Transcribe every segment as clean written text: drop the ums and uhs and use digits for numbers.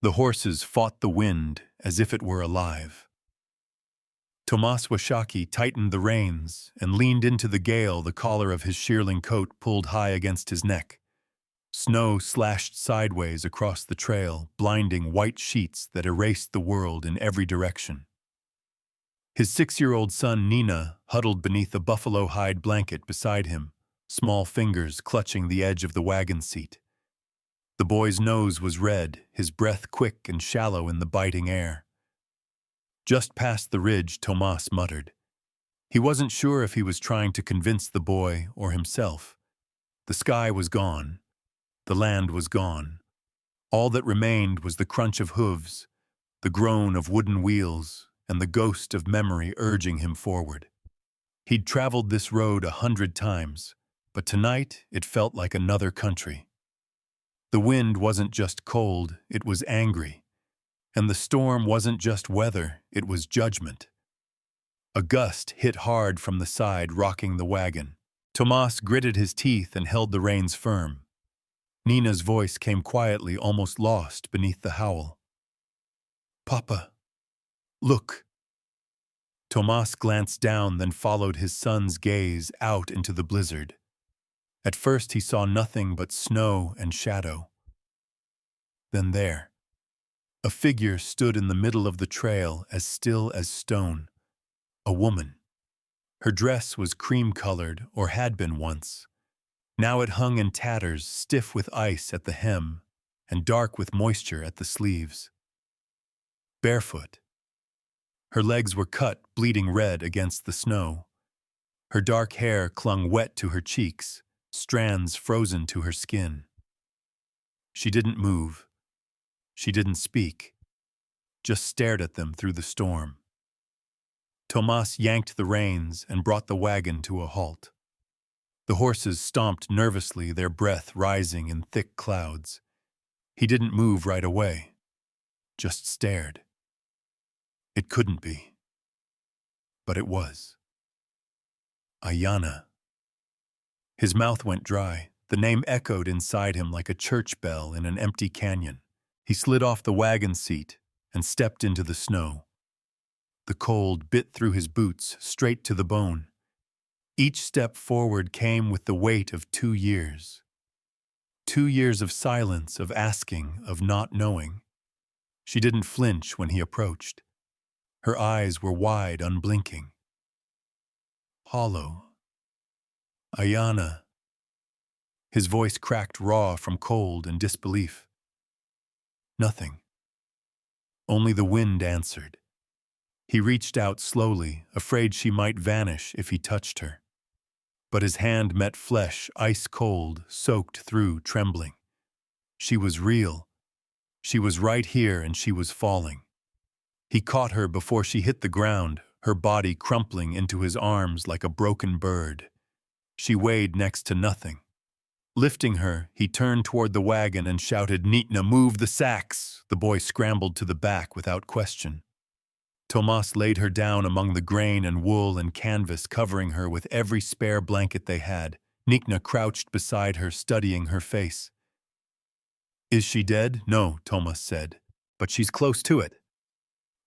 The horses fought the wind as if it were alive. Tomas Washaki tightened the reins and leaned into the gale, the collar of his shearling coat pulled high against his neck. Snow slashed sideways across the trail, blinding white sheets that erased the world in every direction. His 6-year-old son Nina huddled beneath a buffalo hide blanket beside him, small fingers clutching the edge of the wagon seat. The boy's nose was red, his breath quick and shallow in the biting air. Just past the ridge, Tomas muttered. He wasn't sure if he was trying to convince the boy or himself. The sky was gone. The land was gone. All that remained was the crunch of hooves, the groan of wooden wheels, and the ghost of memory urging him forward. He'd traveled this road 100 times, but tonight it felt like another country. The wind wasn't just cold, it was angry. And the storm wasn't just weather, it was judgment. A gust hit hard from the side, rocking the wagon. Tomas gritted his teeth and held the reins firm. Nina's voice came quietly, almost lost beneath the howl. "Papa, look." Tomas glanced down, then followed his son's gaze out into the blizzard. At first he saw nothing but snow and shadow. Then there, a figure stood in the middle of the trail, as still as stone. A woman. Her dress was cream-colored, or had been once. Now it hung in tatters, stiff with ice at the hem, and dark with moisture at the sleeves. Barefoot. Her legs were cut, bleeding red against the snow. Her dark hair clung wet to her cheeks, strands frozen to her skin. She didn't move. She didn't speak, just stared at them through the storm. Tomas yanked the reins and brought the wagon to a halt. The horses stomped nervously, their breath rising in thick clouds. He didn't move right away, just stared. It couldn't be. But it was. Ayana. His mouth went dry. The name echoed inside him like a church bell in an empty canyon. He slid off the wagon seat and stepped into the snow. The cold bit through his boots, straight to the bone. Each step forward came with the weight of 2 years. 2 years of silence, of asking, of not knowing. She didn't flinch when he approached. Her eyes were wide, unblinking. Hollow. Ayana. His voice cracked raw from cold and disbelief. Nothing. Only the wind answered. He reached out slowly, afraid she might vanish if he touched her. But his hand met flesh, ice cold, soaked through, trembling. She was real. She was right here, and she was falling. He caught her before she hit the ground, her body crumpling into his arms like a broken bird. She weighed next to nothing. Lifting her, he turned toward the wagon and shouted, "Nitna, move the sacks!" The boy scrambled to the back without question. Tomas laid her down among the grain and wool and canvas, covering her with every spare blanket they had. Nitna crouched beside her, studying her face. "Is she dead?" "No," Tomas said, "but she's close to it."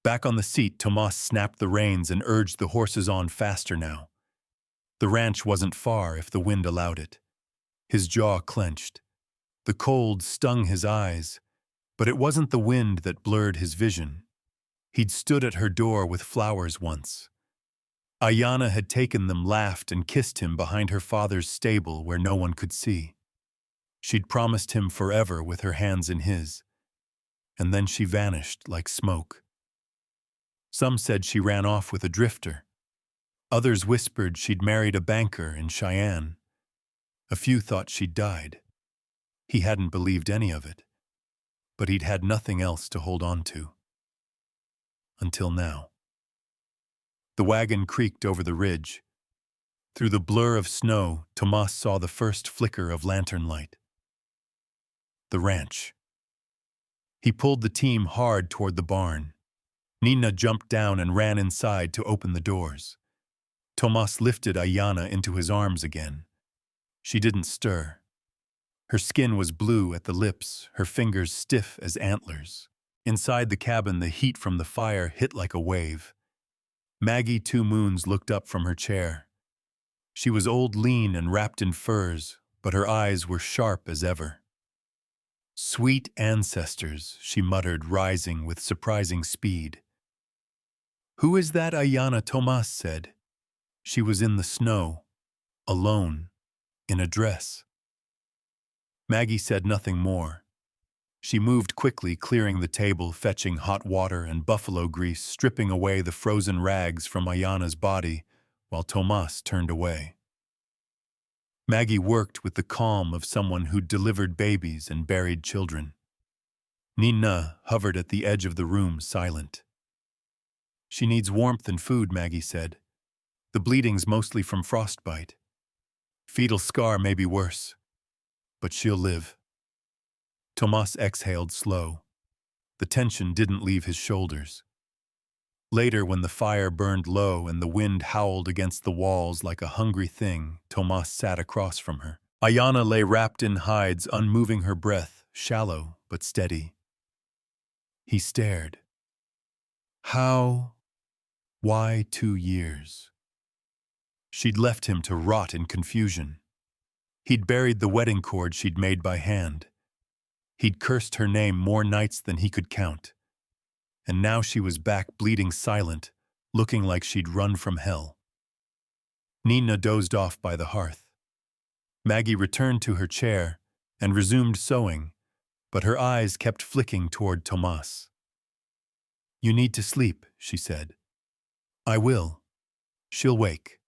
Back on the seat, Tomas snapped the reins and urged the horses on faster now. The ranch wasn't far if the wind allowed it. His jaw clenched. The cold stung his eyes, but it wasn't the wind that blurred his vision. He'd stood at her door with flowers once. Ayana had taken them, laughed, and kissed him behind her father's stable where no one could see. She'd promised him forever with her hands in his. And then she vanished like smoke. Some said she ran off with a drifter. Others whispered she'd married a banker in Cheyenne. A few thought she'd died. He hadn't believed any of it, but he'd had nothing else to hold on to. Until now. The wagon creaked over the ridge. Through the blur of snow, Tomas saw the first flicker of lantern light. The ranch. He pulled the team hard toward the barn. Nina jumped down and ran inside to open the doors. Tomas lifted Ayana into his arms again. She didn't stir. Her skin was blue at the lips, her fingers stiff as antlers. Inside the cabin, the heat from the fire hit like a wave. Maggie Two Moons looked up from her chair. She was old, lean, and wrapped in furs, but her eyes were sharp as ever. "Sweet ancestors," she muttered, rising with surprising speed. "Who is that?" Ayanna, Tomas said. She was in the snow, alone, in a dress. Maggie said nothing more. She moved quickly, clearing the table, fetching hot water and buffalo grease, stripping away the frozen rags from Ayanna's body, while Tomas turned away. Maggie worked with the calm of someone who'd delivered babies and buried children. Nina hovered at the edge of the room, silent. "She needs warmth and food," Maggie said. "The bleeding's mostly from frostbite. Fetal scar may be worse, but she'll live." Tomas exhaled slow. The tension didn't leave his shoulders. Later, when the fire burned low and the wind howled against the walls like a hungry thing, Tomas sat across from her. Ayanna lay wrapped in hides, unmoving, her breath shallow but steady. He stared. How? Why 2 years? She'd left him to rot in confusion. He'd buried the wedding cord she'd made by hand. He'd cursed her name more nights than he could count. And now she was back, bleeding silent, looking like she'd run from hell. Nina dozed off by the hearth. Maggie returned to her chair and resumed sewing, but her eyes kept flicking toward Tomas. "You need to sleep," she said. "I will. She'll wake.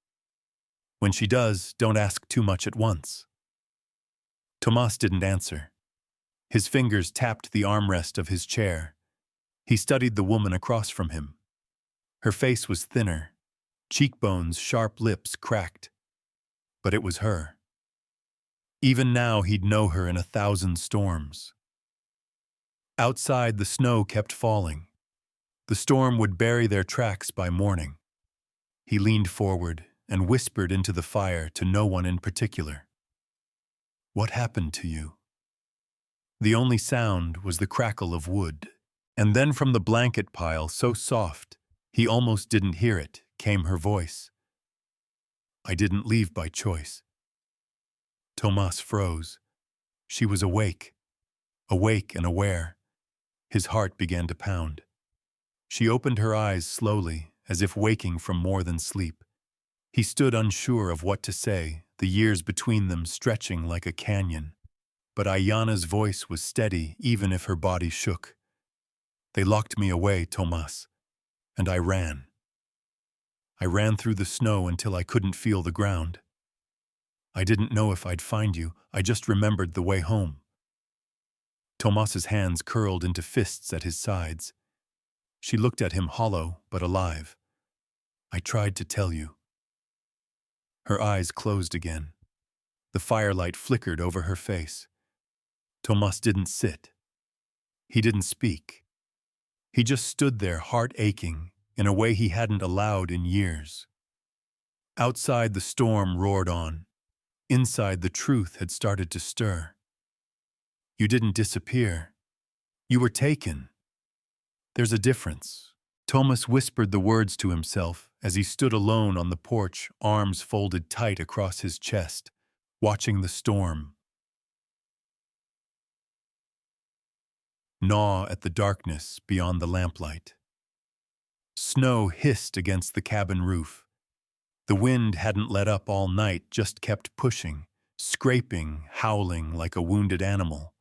When she does, don't ask too much at once." Tomas didn't answer. His fingers tapped the armrest of his chair. He studied the woman across from him. Her face was thinner, cheekbones, sharp lips cracked. But it was her. Even now he'd know her in 1,000 storms. Outside, the snow kept falling. The storm would bury their tracks by morning. He leaned forward and whispered into the fire to no one in particular. "What happened to you?" The only sound was the crackle of wood. And then from the blanket pile, so soft, he almost didn't hear it, came her voice. "I didn't leave by choice." Tomas froze. She was awake and aware. His heart began to pound. She opened her eyes slowly, as if waking from more than sleep. He stood unsure of what to say, the years between them stretching like a canyon. But Ayanna's voice was steady, even if her body shook. "They locked me away, Tomas, and I ran. I ran through the snow until I couldn't feel the ground. I didn't know if I'd find you, I just remembered the way home." Tomas's hands curled into fists at his sides. She looked at him, hollow but alive. "I tried to tell you." Her eyes closed again. The firelight flickered over her face. Tomas didn't sit. He didn't speak. He just stood there, heart aching, in a way he hadn't allowed in years. Outside, the storm roared on. Inside, the truth had started to stir. "You didn't disappear. You were taken. There's a difference." Tomas whispered the words to himself as he stood alone on the porch, arms folded tight across his chest, watching the storm gnaw at the darkness beyond the lamplight. Snow hissed against the cabin roof. The wind hadn't let up all night, just kept pushing, scraping, howling like a wounded animal.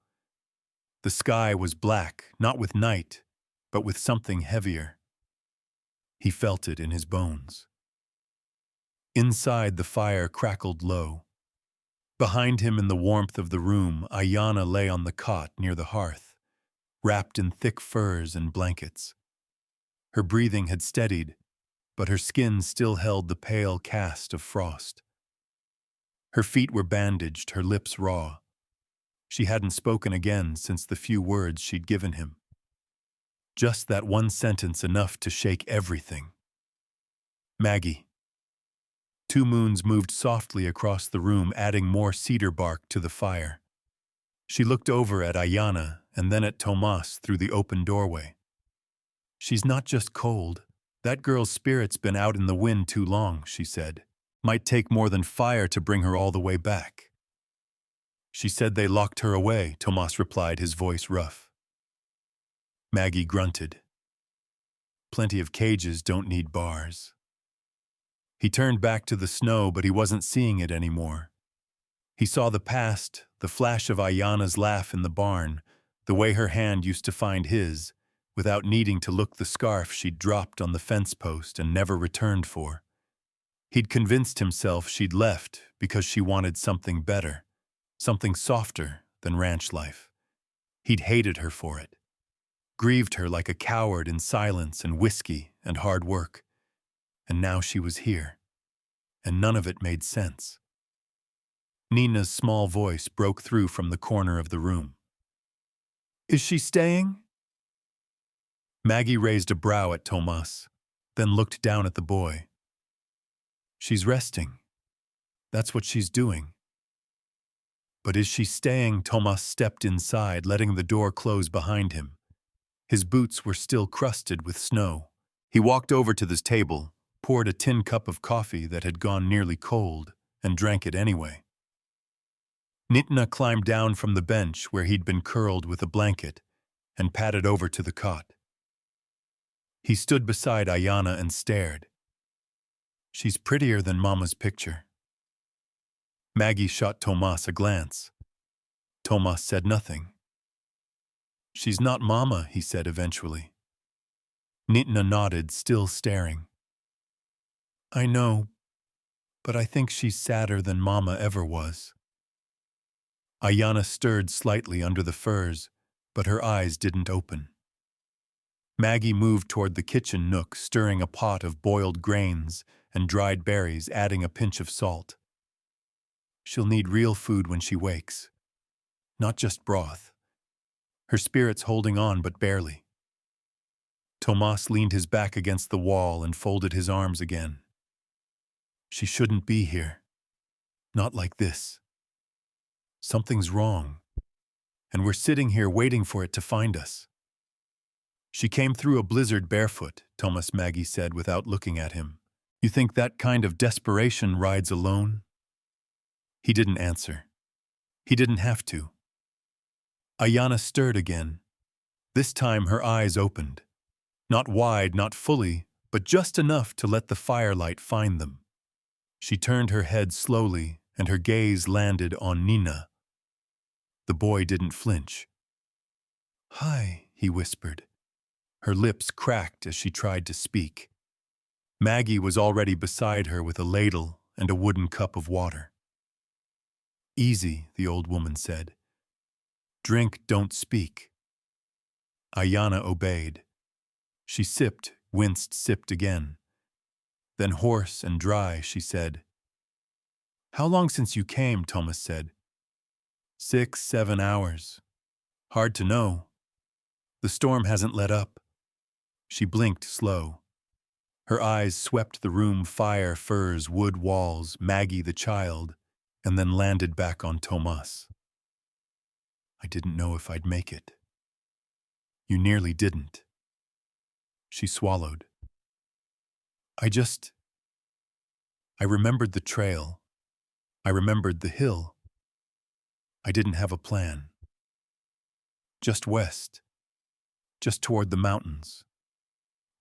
The sky was black, not with night, but with something heavier. He felt it in his bones. Inside, the fire crackled low. Behind him, in the warmth of the room, Ayanna lay on the cot near the hearth, wrapped in thick furs and blankets. Her breathing had steadied, but her skin still held the pale cast of frost. Her feet were bandaged, her lips raw. She hadn't spoken again since the few words she'd given him. Just that one sentence, enough to shake everything. "Maggie." Two Moons moved softly across the room, adding more cedar bark to the fire. She looked over at Ayanna and then at Tomas through the open doorway. "She's not just cold. That girl's spirit's been out in the wind too long," she said. "Might take more than fire to bring her all the way back." "She said they locked her away," Tomas replied, his voice rough. Maggie grunted. "Plenty of cages don't need bars." He turned back to the snow, but he wasn't seeing it anymore. He saw the past, the flash of Ayana's laugh in the barn, the way her hand used to find his, without needing to look, the scarf she'd dropped on the fence post and never returned for. He'd convinced himself she'd left because she wanted something better, something softer than ranch life. He'd hated her for it, grieved her like a coward in silence and whiskey and hard work. And now she was here, and none of it made sense. Nina's small voice broke through from the corner of the room. "Is she staying?" Maggie raised a brow at Tomas, then looked down at the boy. "She's resting. That's what she's doing." "But is she staying?" Tomas stepped inside, letting the door close behind him. His boots were still crusted with snow. He walked over to this table, poured a tin cup of coffee that had gone nearly cold, and drank it anyway. Nitna climbed down from the bench where he'd been curled with a blanket and padded over to the cot. He stood beside Ayana and stared. "She's prettier than Mama's picture." Maggie shot Tomas a glance. Tomas said nothing. "She's not Mama," he said eventually. Nitna nodded, still staring. "I know, but I think she's sadder than Mama ever was." Ayana stirred slightly under the furs, but her eyes didn't open. Maggie moved toward the kitchen nook, stirring a pot of boiled grains and dried berries, adding a pinch of salt. "She'll need real food when she wakes, not just broth." Her spirit's holding on, but barely. Tomas leaned his back against the wall and folded his arms again. "She shouldn't be here. Not like this. Something's wrong. And we're sitting here waiting for it to find us." "She came through a blizzard barefoot," Maggie said without looking at him. "You think that kind of desperation rides alone?" He didn't answer. He didn't have to. Ayana stirred again. This time her eyes opened. Not wide, not fully, but just enough to let the firelight find them. She turned her head slowly, and her gaze landed on Nina. The boy didn't flinch. "Hi," he whispered. Her lips cracked as she tried to speak. Maggie was already beside her with a ladle and a wooden cup of water. "Easy," the old woman said. "Drink, don't speak." Ayana obeyed. She sipped, winced, sipped again. Then hoarse and dry, she said, "How long since you came?" Thomas said. 6, 7 hours. Hard to know. The storm hasn't let up." She blinked slow. Her eyes swept the room, fire, furs, wood walls, Maggie the child, and then landed back on Tomas. "I didn't know if I'd make it." "You nearly didn't." She swallowed. I remembered the trail. I remembered the hill. I didn't have a plan. Just west. Just toward the mountains.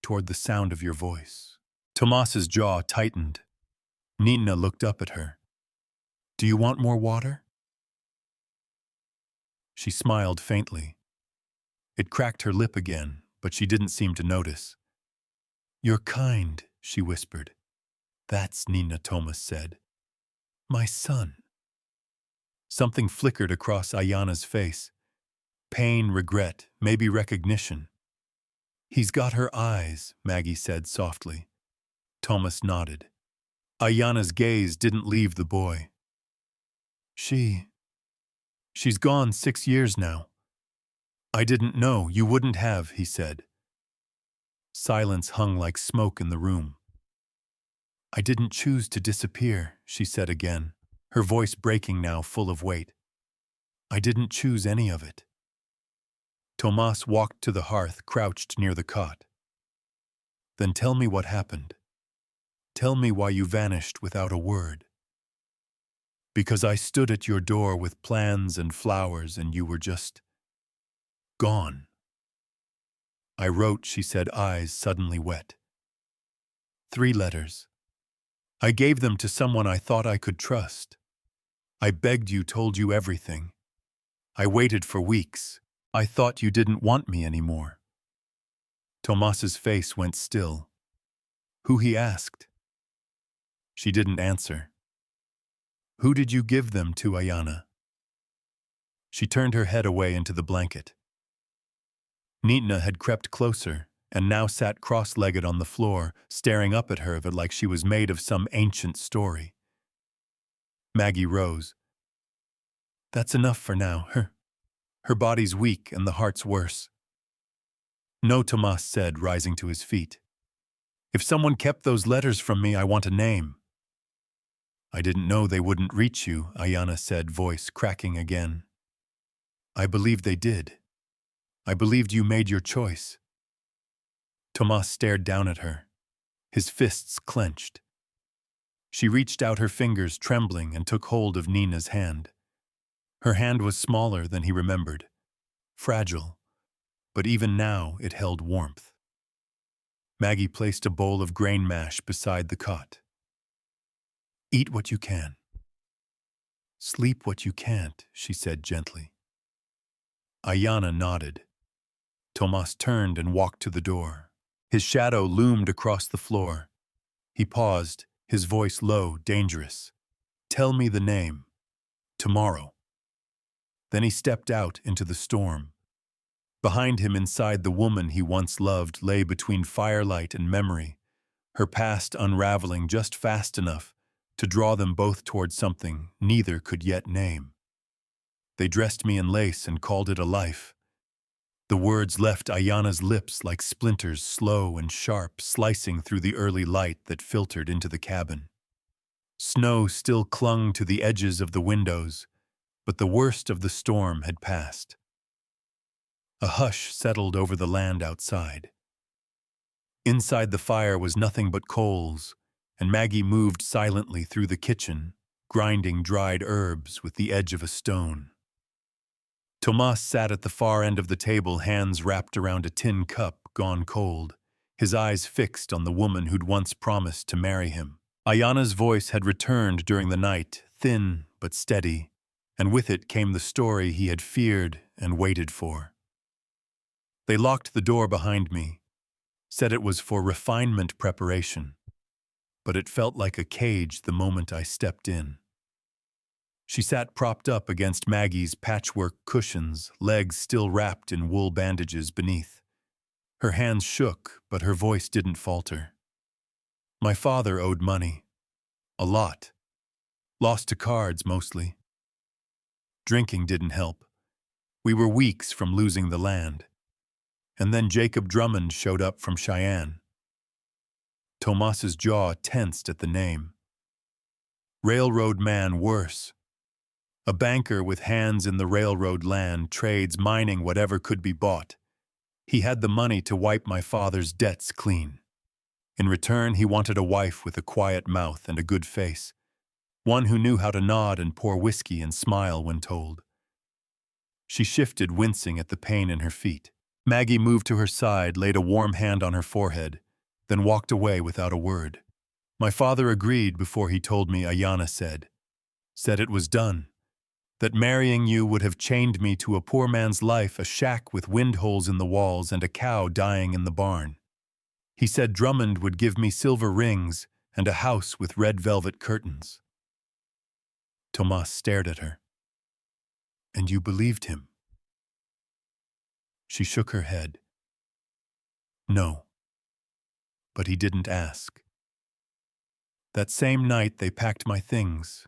Toward the sound of your voice." Tomas's jaw tightened. Nina looked up at her. "Do you want more water?" She smiled faintly. It cracked her lip again, but she didn't seem to notice. "You're kind," she whispered. "That's Nina," Tomas said. "My son." Something flickered across Ayana's face. Pain, regret, maybe recognition. "He's got her eyes," Maggie said softly. Tomas nodded. Ayana's gaze didn't leave the boy. She's gone 6 years now." "I didn't know. You wouldn't have," he said. Silence hung like smoke in the room. "I didn't choose to disappear," she said again, her voice breaking now, full of weight. "I didn't choose any of it." Tomas walked to the hearth, crouched near the cot. Then tell me what happened. Tell me why you vanished without a word. Because I stood at your door with plans and flowers and you were just gone. I wrote, she said, eyes suddenly wet. 3 letters. I gave them to someone I thought I could trust. I begged you, told you everything. I waited for weeks. I thought you didn't want me anymore. Tomas's face went still. Who, he asked. She didn't answer. Who did you give them to, Ayana? She turned her head away into the blanket. Nina had crept closer and now sat cross-legged on the floor, staring up at her like she was made of some ancient story. Maggie rose. That's enough for now. Her body's weak and the heart's worse. No, Tomas said, rising to his feet. If someone kept those letters from me, I want a name. I didn't know they wouldn't reach you, Ayana said, voice cracking again. I believed they did. I believed you made your choice. Tomas stared down at her, his fists clenched. She reached out her fingers, trembling, and took hold of Nina's hand. Her hand was smaller than he remembered, fragile, but even now it held warmth. Maggie placed a bowl of grain mash beside the cot. Eat what you can. Sleep what you can't, she said gently. Ayana nodded. Tomas turned and walked to the door. His shadow loomed across the floor. He paused, his voice low, dangerous. Tell me the name. Tomorrow. Then he stepped out into the storm. Behind him, inside, the woman he once loved lay between firelight and memory, her past unraveling just fast enough to draw them both toward something neither could yet name. They dressed me in lace and called it a life. The words left Ayana's lips like splinters, slow and sharp, slicing through the early light that filtered into the cabin. Snow still clung to the edges of the windows, but the worst of the storm had passed. A hush settled over the land outside. Inside the fire was nothing but coals, and Maggie moved silently through the kitchen, grinding dried herbs with the edge of a stone. Tomas sat at the far end of the table, hands wrapped around a tin cup gone cold, his eyes fixed on the woman who'd once promised to marry him. Ayana's voice had returned during the night, thin but steady, and with it came the story he had feared and waited for. They locked the door behind me, said it was for refinement preparation, but it felt like a cage the moment I stepped in. She sat propped up against Maggie's patchwork cushions, legs still wrapped in wool bandages beneath. Her hands shook, but her voice didn't falter. My father owed money. A lot. Lost to cards, mostly. Drinking didn't help. We were weeks from losing the land. And then Jacob Drummond showed up from Cheyenne. Tomas's jaw tensed at the name. Railroad man worse. A banker with hands in the railroad land, trades, mining whatever could be bought. He had the money to wipe my father's debts clean. In return, he wanted a wife with a quiet mouth and a good face, one who knew how to nod and pour whiskey and smile when told. She shifted, wincing at the pain in her feet. Maggie moved to her side, laid a warm hand on her forehead, then walked away without a word. My father agreed before he told me, Ayana said. Said it was done. That marrying you would have chained me to a poor man's life, a shack with wind holes in the walls and a cow dying in the barn. He said Drummond would give me silver rings and a house with red velvet curtains. Tomas stared at her. And you believed him? She shook her head. No. But he didn't ask. That same night they packed my things,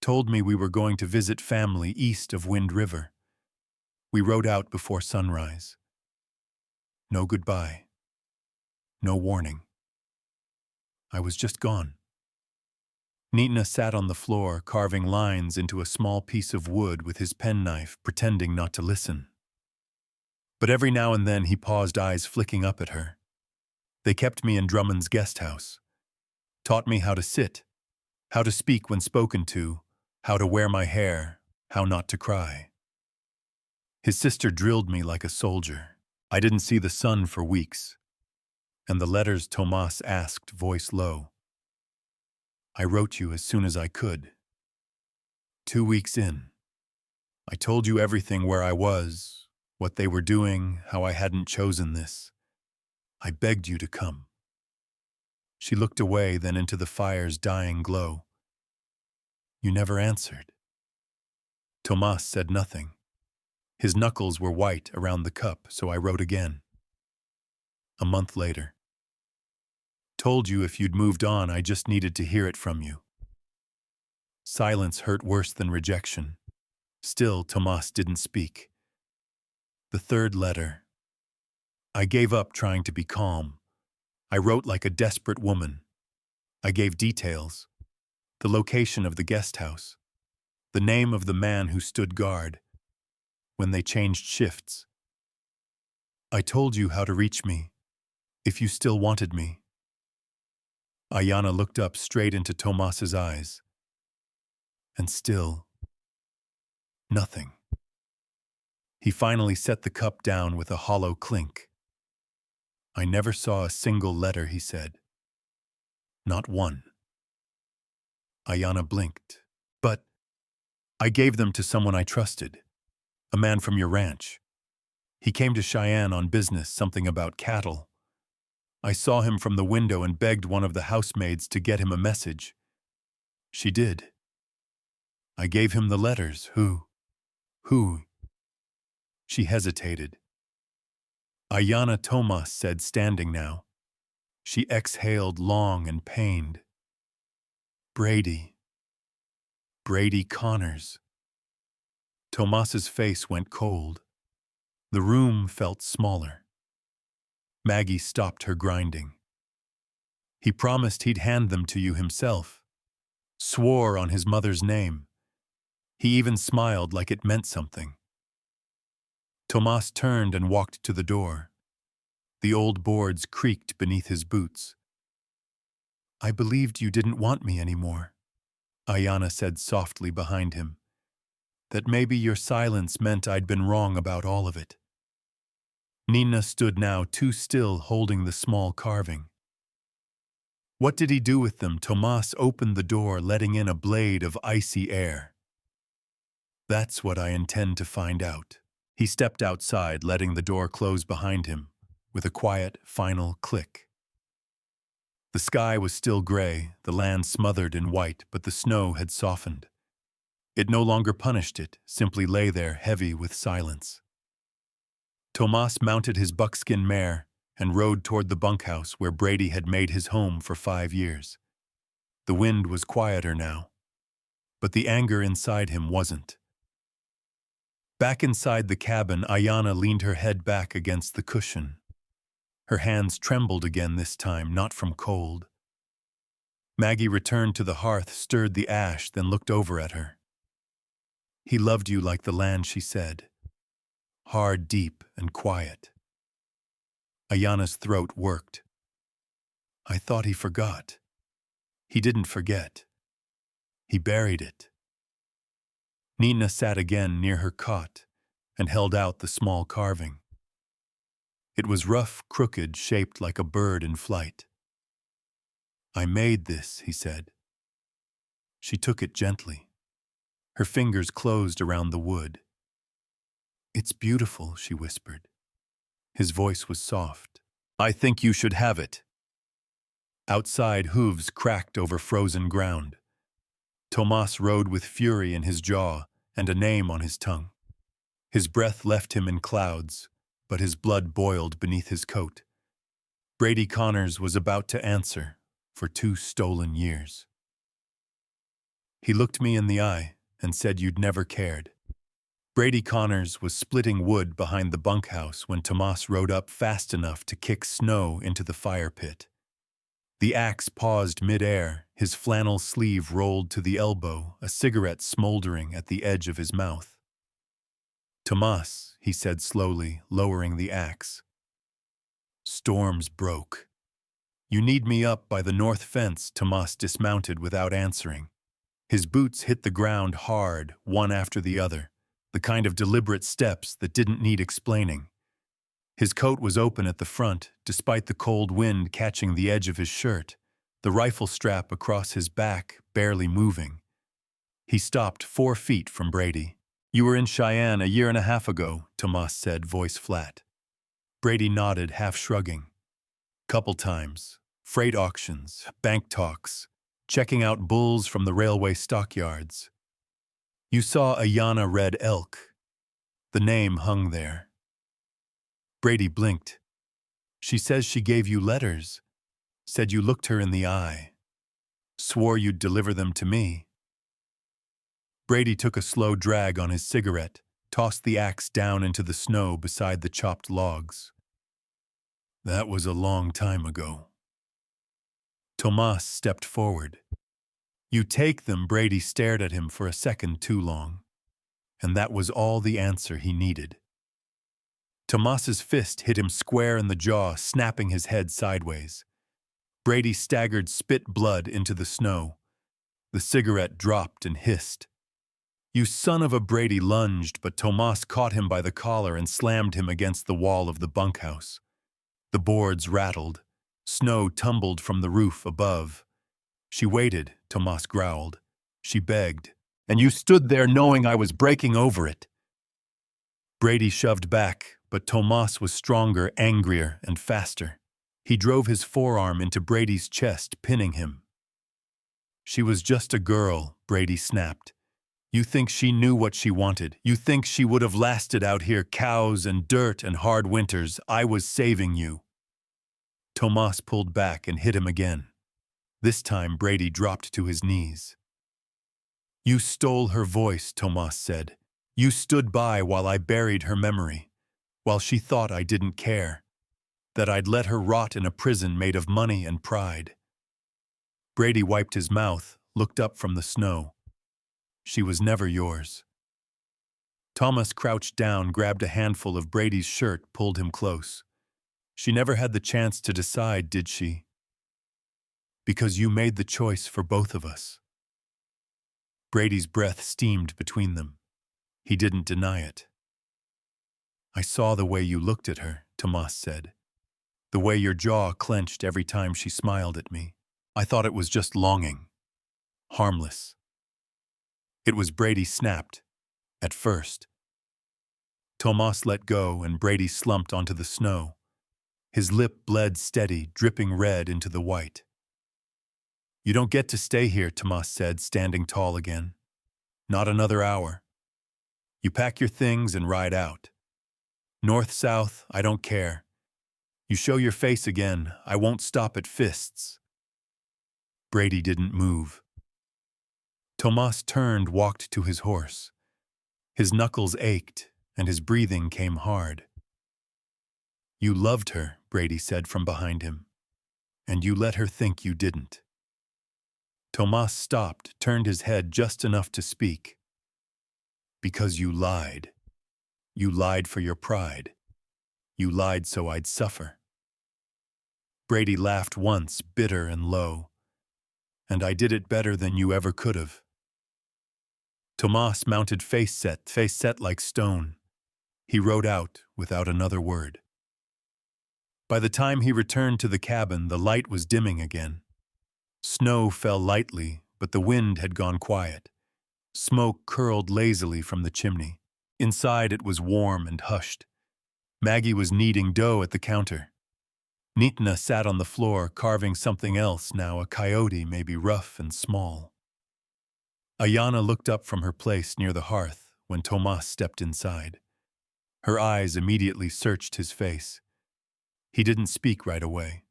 told me we were going to visit family east of Wind River. We rode out before sunrise. No goodbye. No warning. I was just gone. Nina sat on the floor, carving lines into a small piece of wood with his penknife, pretending not to listen. But every now and then he paused, eyes flicking up at her. They kept me in Drummond's guest house, taught me how to sit, how to speak when spoken to, how to wear my hair, how not to cry. His sister drilled me like a soldier. I didn't see the sun for weeks. And the letters, Tomas asked, voice low. I wrote you as soon as I could. 2 weeks in. I told you everything, where I was, what they were doing, how I hadn't chosen this. I begged you to come. She looked away, then into the fire's dying glow. You never answered. Tomas said nothing. His knuckles were white around the cup, so I wrote again. A month later. Told you if you'd moved on, I just needed to hear it from you. Silence hurt worse than rejection. Still, Tomas didn't speak. The third letter. I gave up trying to be calm. I wrote like a desperate woman. I gave details. The location of the guest house. The name of the man who stood guard. When they changed shifts. I told you how to reach me, if you still wanted me. Ayanna looked up straight into Tomas's eyes. And still, nothing. He finally set the cup down with a hollow clink. I never saw a single letter, he said. Not one. Ayanna blinked. But I gave them to someone I trusted. A man from your ranch. He came to Cheyenne on business, something about cattle. I saw him from the window and begged one of the housemaids to get him a message. She did. I gave him the letters. Who? She hesitated. Ayanna, Tomas said, standing now. She exhaled long and pained. Brady Connors. Tomas's face went cold. The room felt smaller. Maggie stopped her grinding. He promised he'd hand them to you himself. Swore on his mother's name. He even smiled like it meant something. Tomas turned and walked to the door. The old boards creaked beneath his boots. I believed you didn't want me anymore, Ayanna said softly behind him. That maybe your silence meant I'd been wrong about all of it. Nina stood now too still, holding the small carving. What did he do with them? Tomas opened the door, letting in a blade of icy air. That's what I intend to find out. He stepped outside, letting the door close behind him, with a quiet, final click. The sky was still gray, the land smothered in white, but the snow had softened. It no longer punished it, simply lay there, heavy with silence. Tomas mounted his buckskin mare and rode toward the bunkhouse where Brady had made his home for 5 years. The wind was quieter now, but the anger inside him wasn't. Back inside the cabin, Ayanna leaned her head back against the cushion. Her hands trembled again this time, not from cold. Maggie returned to the hearth, stirred the ash, then looked over at her. He loved you like the land, she said. Hard, deep, and quiet. Ayanna's throat worked. I thought he forgot. He didn't forget. He buried it. Nina sat again near her cot and held out the small carving. It was rough, crooked, shaped like a bird in flight. I made this, he said. She took it gently. Her fingers closed around the wood. It's beautiful, she whispered. His voice was soft. I think you should have it. Outside, hooves cracked over frozen ground. Tomas rode with fury in his jaw and a name on his tongue. His breath left him in clouds, but his blood boiled beneath his coat. Brady Connors was about to answer for 2 stolen years. He looked me in the eye and said you'd never cared. Brady Connors was splitting wood behind the bunkhouse when Tomas rode up fast enough to kick snow into the fire pit. The axe paused mid-air, his flannel sleeve rolled to the elbow, a cigarette smoldering at the edge of his mouth. Tomas, he said slowly, lowering the axe. Storms broke. You need me up by the north fence, Tomas dismounted without answering. His boots hit the ground hard, one after the other, the kind of deliberate steps that didn't need explaining. His coat was open at the front, despite the cold wind catching the edge of his shirt, the rifle strap across his back barely moving. He stopped 4 feet from Brady. You were in Cheyenne a year and a half ago, Tomas said, voice flat. Brady nodded, half shrugging. Couple times. Freight auctions, bank talks, checking out bulls from the railway stockyards. You saw a Yana red elk. The name hung there. Brady blinked. She says she gave you letters, said you looked her in the eye, swore you'd deliver them to me. Brady took a slow drag on his cigarette, tossed the axe down into the snow beside the chopped logs. That was a long time ago. Tomas stepped forward. You take them, Brady stared at him for a second too long. And that was all the answer he needed. Tomas's fist hit him square in the jaw, snapping his head sideways. Brady staggered, spit blood into the snow. The cigarette dropped and hissed. You son of a, Brady lunged, but Tomas caught him by the collar and slammed him against the wall of the bunkhouse. The boards rattled. Snow tumbled from the roof above. She waited, Tomas growled. She begged. And you stood there knowing I was breaking over it. Brady shoved back, but Tomas was stronger, angrier, and faster. He drove his forearm into Brady's chest, pinning him. She was just a girl, Brady snapped. You think she knew what she wanted. You think she would have lasted out here, cows and dirt and hard winters. I was saving you. Tomas pulled back and hit him again. This time Brady dropped to his knees. You stole her voice, Tomas said. You stood by while I buried her memory, while she thought I didn't care, that I'd let her rot in a prison made of money and pride. Brady wiped his mouth, looked up from the snow. She was never yours. Thomas crouched down, grabbed a handful of Brady's shirt, pulled him close. She never had the chance to decide, did she? Because you made the choice for both of us. Brady's breath steamed between them. He didn't deny it. I saw the way you looked at her, Tomas said. The way your jaw clenched every time she smiled at me. I thought it was just longing. Harmless. It was. Brady snapped. At first. Tomas let go and Brady slumped onto the snow. His lip bled steady, dripping red into the white. You don't get to stay here, Tomas said, standing tall again. Not another hour. You pack your things and ride out. North, south, I don't care. You show your face again, I won't stop at fists. Brady didn't move. Tomas turned, walked to his horse. His knuckles ached, and his breathing came hard. You loved her, Brady said from behind him, and you let her think you didn't. Tomas stopped, turned his head just enough to speak. Because you lied. You lied for your pride. You lied so I'd suffer. Brady laughed once, bitter and low. And I did it better than you ever could have. Tomas mounted face set like stone. He rode out without another word. By the time he returned to the cabin, the light was dimming again. Snow fell lightly, but the wind had gone quiet. Smoke curled lazily from the chimney. Inside it was warm and hushed. Maggie was kneading dough at the counter. Nitna sat on the floor, carving something else now, a coyote, maybe rough and small. Ayana looked up from her place near the hearth when Tomas stepped inside. Her eyes immediately searched his face. He didn't speak right away.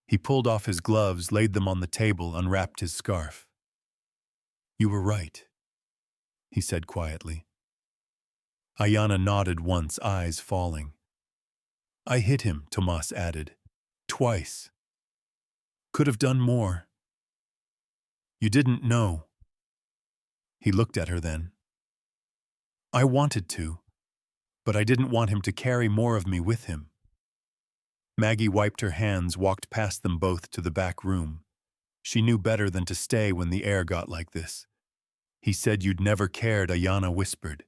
He pulled off his gloves, laid them on the table, unwrapped his scarf. You were right, he said quietly. Ayana nodded once, eyes falling. I hit him, Tomas added. Twice. Could have done more. You didn't know. He looked at her then. I wanted to, but I didn't want him to carry more of me with him. Maggie wiped her hands, walked past them both to the back room. She knew better than to stay when the air got like this. He said you'd never cared, Ayanna whispered.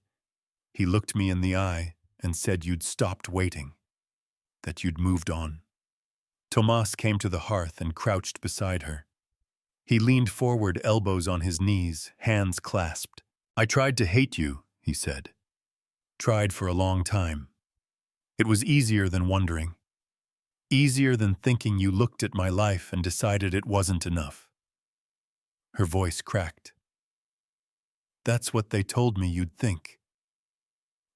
He looked me in the eye and said you'd stopped waiting, that you'd moved on. Tomas came to the hearth and crouched beside her. He leaned forward, elbows on his knees, hands clasped. I tried to hate you, he said. Tried for a long time. It was easier than wondering. Easier than thinking you looked at my life and decided it wasn't enough. Her voice cracked. That's what they told me you'd think.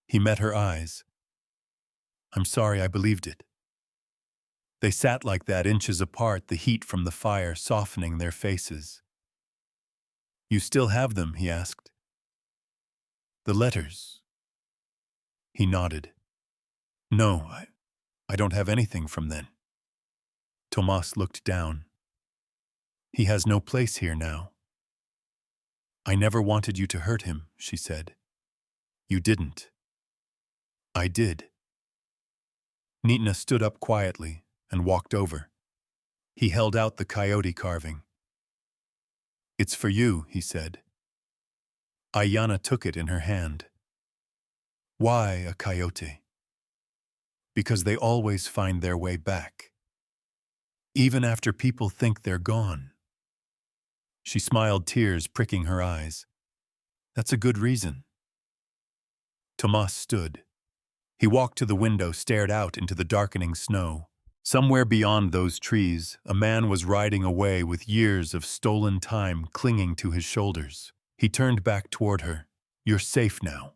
He met her eyes. I'm sorry I believed it. They sat like that, inches apart, the heat from the fire softening their faces. You still have them, he asked. The letters. He nodded. No, I don't have anything from then. Tomas looked down. He has no place here now. I never wanted you to hurt him, she said. You didn't. I did. Nitna stood up quietly and walked over. He held out the coyote carving. It's for you, he said. Ayanna took it in her hand. Why a coyote? Because they always find their way back. Even after people think they're gone. She smiled, tears pricking her eyes. That's a good reason. Tomas stood. He walked to the window, stared out into the darkening snow. Somewhere beyond those trees, a man was riding away with years of stolen time clinging to his shoulders. He turned back toward her. You're safe now.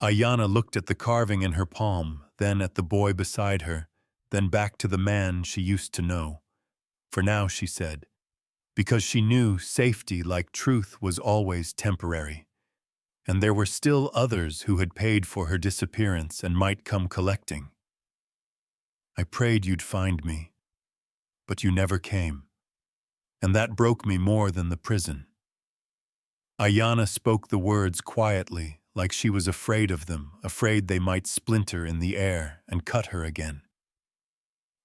Ayanna looked at the carving in her palm, then at the boy beside her, then back to the man she used to know. For now, she said, because she knew safety, like truth, was always temporary. And there were still others who had paid for her disappearance and might come collecting. I prayed you'd find me, but you never came. And that broke me more than the prison. Ayanna spoke the words quietly, like she was afraid of them, afraid they might splinter in the air and cut her again.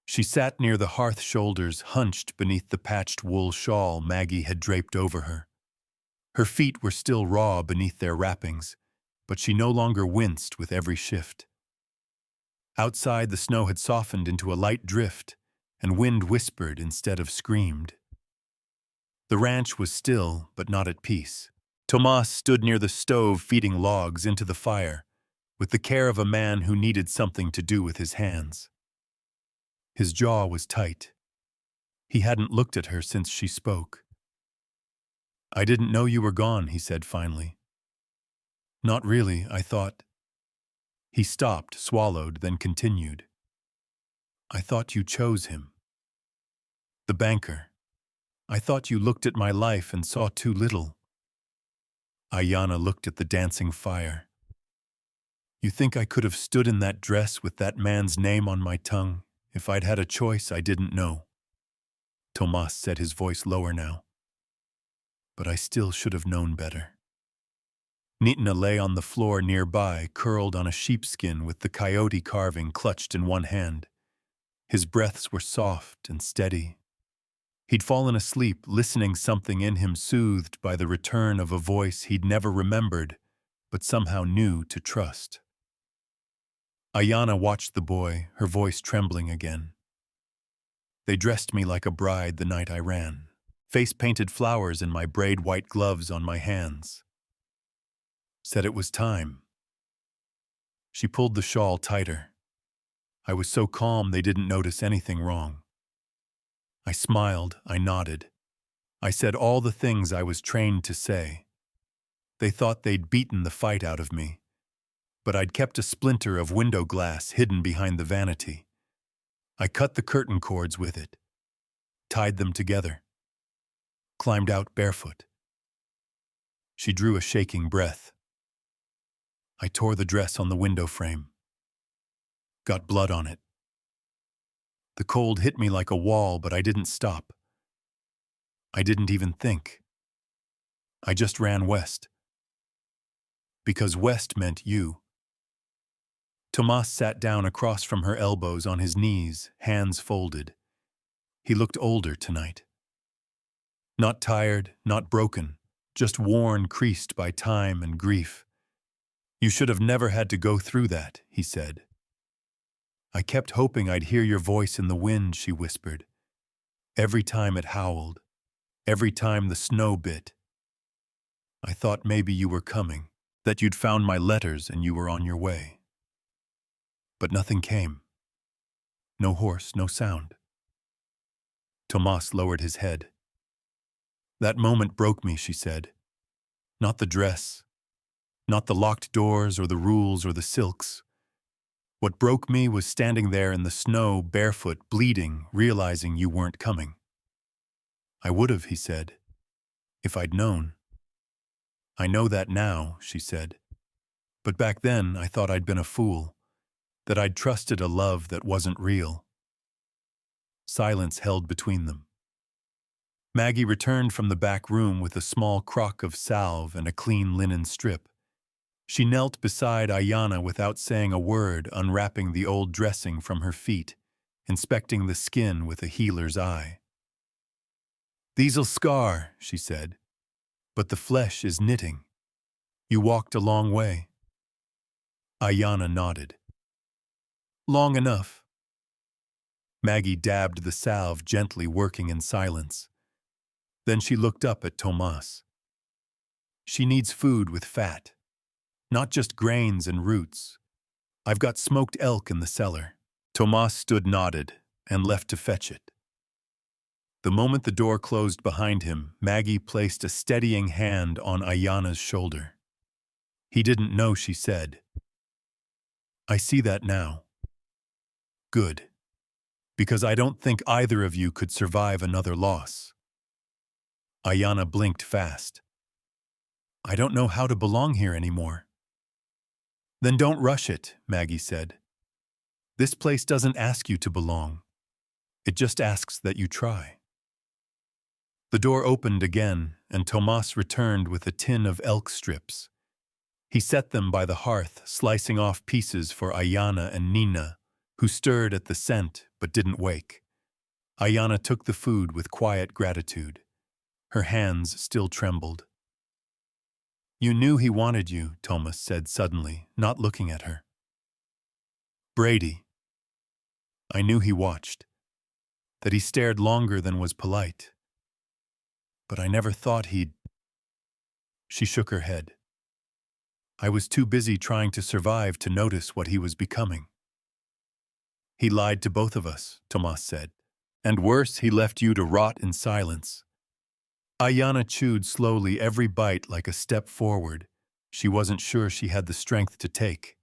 She sat near the hearth, shoulders hunched beneath the patched wool shawl Maggie had draped over her. Her feet were still raw beneath their wrappings, but she no longer winced with every shift. Outside, the snow had softened into a light drift, and wind whispered instead of screamed. The ranch was still, but not at peace. Tomas stood near the stove feeding logs into the fire, with the care of a man who needed something to do with his hands. His jaw was tight. He hadn't looked at her since she spoke. I didn't know you were gone, he said finally. Not really, I thought. He stopped, swallowed, then continued. I thought you chose him. The banker. I thought you looked at my life and saw too little. Ayanna looked at the dancing fire. You think I could have stood in that dress with that man's name on my tongue? If I'd had a choice, I didn't know. Tomas said, his voice lower now. But I still should have known better. Nitna lay on the floor nearby, curled on a sheepskin with the coyote carving clutched in one hand. His breaths were soft and steady. He'd fallen asleep, listening, something in him soothed by the return of a voice he'd never remembered, but somehow knew to trust. Ayanna watched the boy, her voice trembling again. They dressed me like a bride the night I ran, face-painted flowers in my braid-white gloves on my hands. Said it was time. She pulled the shawl tighter. I was so calm they didn't notice anything wrong. I smiled, I nodded. I said all the things I was trained to say. They thought they'd beaten the fight out of me, but I'd kept a splinter of window glass hidden behind the vanity. I cut the curtain cords with it, tied them together, climbed out barefoot. She drew a shaking breath. I tore the dress on the window frame. Got blood on it. The cold hit me like a wall, but I didn't stop. I didn't even think. I just ran west. Because west meant you. Tomas sat down across from her elbows on his knees, hands folded. He looked older tonight. Not tired, not broken, just worn, creased by time and grief. "You should have never had to go through that," he said. "I kept hoping I'd hear your voice in the wind," she whispered. "Every time it howled, every time the snow bit. I thought maybe you were coming, that you'd found my letters and you were on your way. But nothing came. No horse, no sound." Tomas lowered his head. "That moment broke me," she said. "Not the dress, not the locked doors or the rules or the silks. What broke me was standing there in the snow, barefoot, bleeding, realizing you weren't coming." "I would have," he said, "if I'd known." "I know that now," she said. "But back then I thought I'd been a fool, that I'd trusted a love that wasn't real." Silence held between them. Maggie returned from the back room with a small crock of salve and a clean linen strip. She knelt beside Ayanna without saying a word, unwrapping the old dressing from her feet, inspecting the skin with a healer's eye. "These'll scar," she said, "but the flesh is knitting. You walked a long way." Ayanna nodded. "Long enough." Maggie dabbed the salve, gently, working in silence. Then she looked up at Tomas. "She needs food with fat, not just grains and roots. I've got smoked elk in the cellar." Tomas stood nodded and left to fetch it. The moment the door closed behind him, Maggie placed a steadying hand on Ayanna's shoulder. "He didn't know," she said. "I see that now." "Good. Because I don't think either of you could survive another loss." Ayanna blinked fast. "I don't know how to belong here anymore." "Then don't rush it," Maggie said. "This place doesn't ask you to belong. It just asks that you try." The door opened again, and Tomas returned with a tin of elk strips. He set them by the hearth, slicing off pieces for Ayanna and Nina, who stirred at the scent but didn't wake. Ayanna took the food with quiet gratitude. Her hands still trembled. "You knew he wanted you," Tomas said suddenly, not looking at her. "Brady. I knew he watched, that he stared longer than was polite. But I never thought he'd—" She shook her head. "I was too busy trying to survive to notice what he was becoming." "He lied to both of us," Tomas said. "And worse, he left you to rot in silence." Ayanna chewed slowly, every bite like a step forward. She wasn't sure she had the strength to take.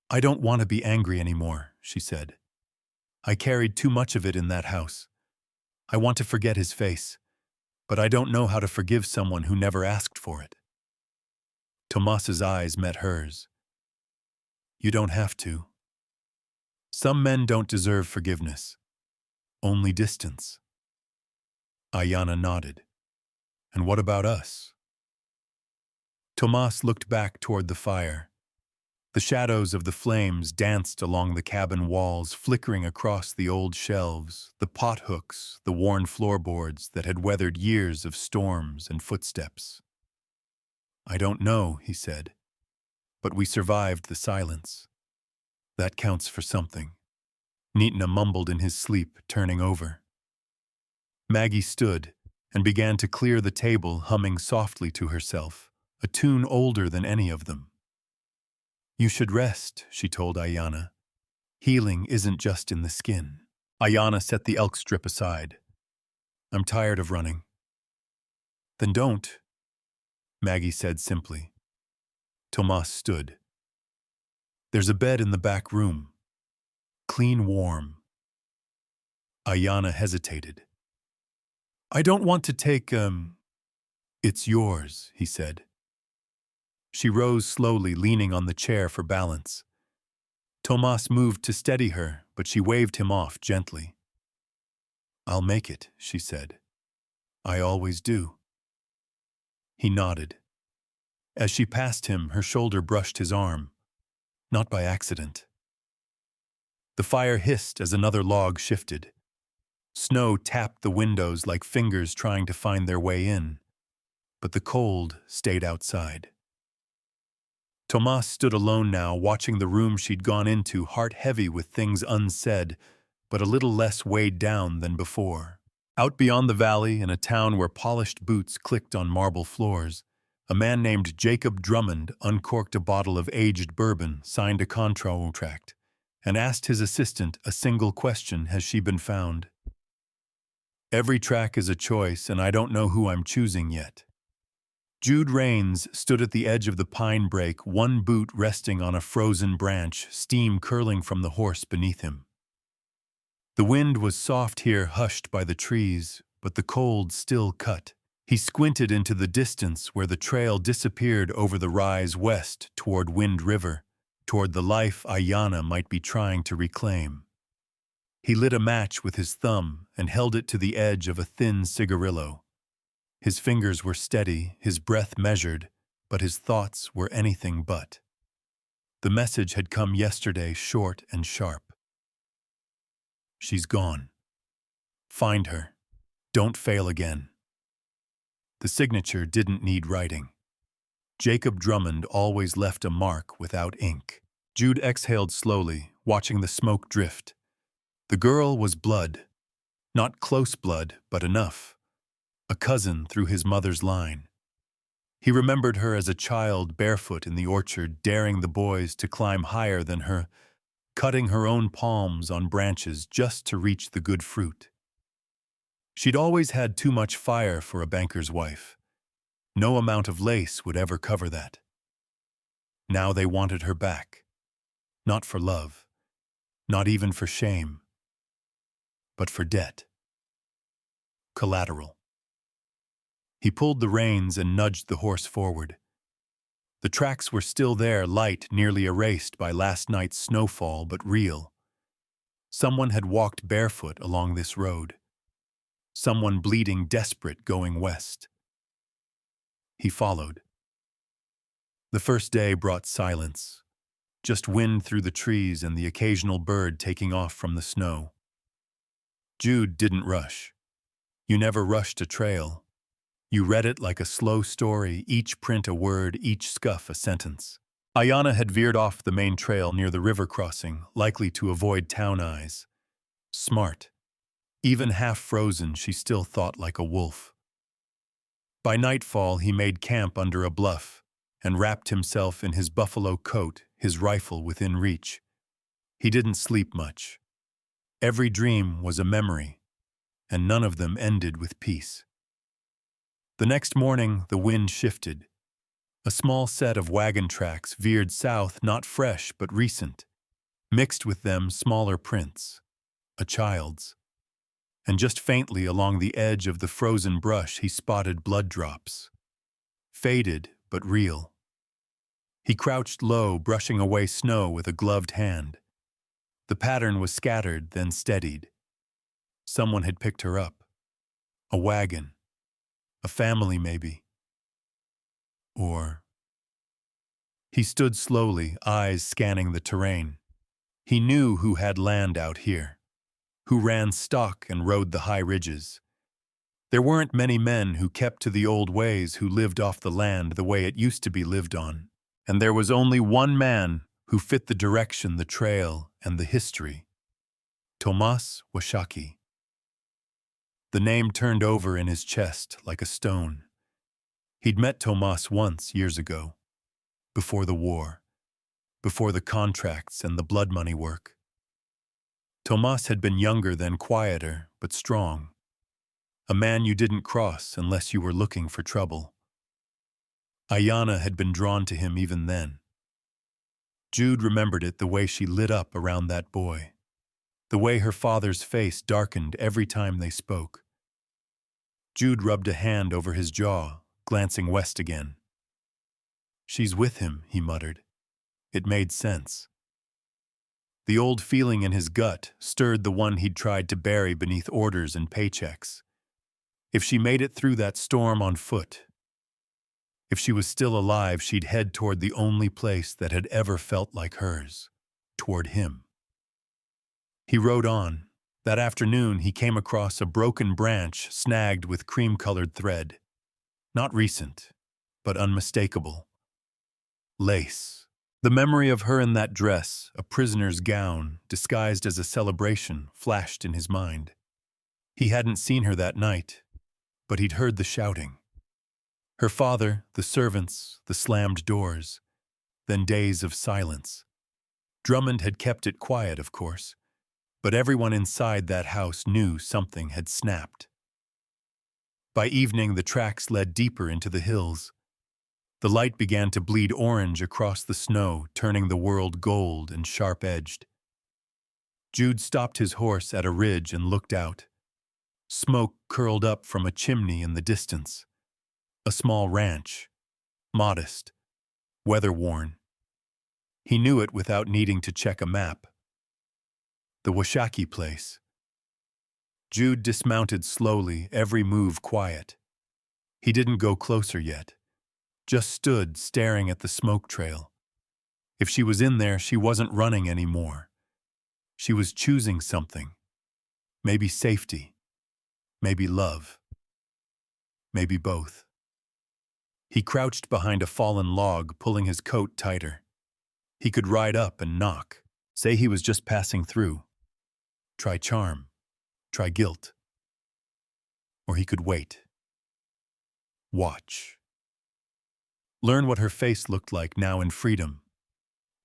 "I don't want to be angry anymore," she said. "I carried too much of it in that house. I want to forget his face, but I don't know how to forgive someone who never asked for it." Tomas's eyes met hers. "You don't have to. Some men don't deserve forgiveness, only distance." Ayanna nodded. "And what about us?" Tomas looked back toward the fire. The shadows of the flames danced along the cabin walls, flickering across the old shelves, the pothooks, the worn floorboards that had weathered years of storms and footsteps. "I don't know," he said, "but we survived the silence. That counts for something." Nitna mumbled in his sleep, turning over. Maggie stood and began to clear the table, humming softly to herself, a tune older than any of them. "You should rest," she told Ayanna. "Healing isn't just in the skin." Ayanna set the elk strip aside. "I'm tired of running." "Then don't," Maggie said simply. Tomas stood. "There's a bed in the back room. Clean warm." Ayanna hesitated. "I don't want to take, "It's yours," he said. She rose slowly, leaning on the chair for balance. Tomas moved to steady her, but she waved him off gently. "I'll make it," she said. "I always do." He nodded. As she passed him, her shoulder brushed his arm. not by accident. The fire hissed as another log shifted. Snow tapped the windows like fingers trying to find their way in, but the cold stayed outside. Tomas stood alone now, watching the room she'd gone into, heart heavy with things unsaid, but a little less weighed down than before. Out beyond the valley, in a town where polished boots clicked on marble floors, a man named Jacob Drummond uncorked a bottle of aged bourbon, signed a contract, and asked his assistant a single question: has she been found? Every track is a choice, and I don't know who I'm choosing yet. Jude Rains stood at the edge of the pine brake, one boot resting on a frozen branch, steam curling from the horse beneath him. The wind was soft here, hushed by the trees, but the cold still cut. He squinted into the distance where the trail disappeared over the rise west toward Wind River, toward the life Ayanna might be trying to reclaim. He lit a match with his thumb and held it to the edge of a thin cigarillo. His fingers were steady, his breath measured, but his thoughts were anything but. The message had come yesterday, short and sharp. She's gone. Find her. Don't fail again. The signature didn't need writing. Jacob Drummond always left a mark without ink. Jude exhaled slowly, watching the smoke drift. The girl was blood. Not close blood, but enough. A cousin through his mother's line. He remembered her as a child, barefoot in the orchard, daring the boys to climb higher than her, cutting her own palms on branches just to reach the good fruit. She'd always had too much fire for a banker's wife. No amount of lace would ever cover that. Now they wanted her back. Not for love. Not even for shame. But for debt. Collateral. He pulled the reins and nudged the horse forward. The tracks were still there, light, nearly erased by last night's snowfall, but real. Someone had walked barefoot along this road. Someone bleeding desperate going west. He followed. The first day brought silence, just wind through the trees and the occasional bird taking off from the snow. Jude didn't rush. You never rushed a trail. You read it like a slow story, each print a word, each scuff a sentence. Ayanna had veered off the main trail near the river crossing, likely to avoid town eyes. Smart. Even half frozen, she still thought like a wolf. By nightfall, he made camp under a bluff and wrapped himself in his buffalo coat, his rifle within reach. He didn't sleep much. Every dream was a memory, and none of them ended with peace. The next morning, the wind shifted. A small set of wagon tracks veered south, not fresh but recent. Mixed with them smaller prints, a child's. And just faintly along the edge of the frozen brush he spotted blood drops. Faded but real. He crouched low, brushing away snow with a gloved hand. The pattern was scattered, then steadied. Someone had picked her up. A wagon. A family, maybe. Or... He stood slowly, eyes scanning the terrain. He knew who had land out here, who ran stock and rode the high ridges. There weren't many men who kept to the old ways, who lived off the land the way it used to be lived on. And there was only one man who fit the direction, the trail, and the history. Tomas Washaki. The name turned over in his chest like a stone. He'd met Tomas once, years ago. Before the war. Before the contracts and the blood money work. Tomas had been younger then, quieter, but strong. A man you didn't cross unless you were looking for trouble. Ayanna had been drawn to him even then. Jude remembered it, the way she lit up around that boy. The way her father's face darkened every time they spoke. Jude rubbed a hand over his jaw, glancing west again. She's with him, he muttered. It made sense. The old feeling in his gut stirred the one he'd tried to bury beneath orders and paychecks. If she made it through that storm on foot, If she was still alive, she'd head toward the only place that had ever felt like hers, toward him. He rode on. That afternoon, he came across a broken branch snagged with cream-colored thread. Not recent, but unmistakable. Lace. The memory of her in that dress, a prisoner's gown, disguised as a celebration, flashed in his mind. He hadn't seen her that night, but he'd heard the shouting. Her father, the servants, the slammed doors, then days of silence. Drummond had kept it quiet, of course, but everyone inside that house knew something had snapped. By evening, the tracks led deeper into the hills. The light began to bleed orange across the snow, turning the world gold and sharp-edged. Jude stopped his horse at a ridge and looked out. Smoke curled up from a chimney in the distance. A small ranch, modest, weather-worn. He knew it without needing to check a map. The Washakie place. Jude dismounted slowly, every move quiet. He didn't go closer yet, just stood staring at the smoke trail. If she was in there, she wasn't running anymore. She was choosing something. Maybe safety. Maybe love. Maybe both. He crouched behind a fallen log, pulling his coat tighter. He could ride up and knock, say he was just passing through. Try charm. Try guilt. Or he could wait. Watch. Learn what her face looked like now in freedom.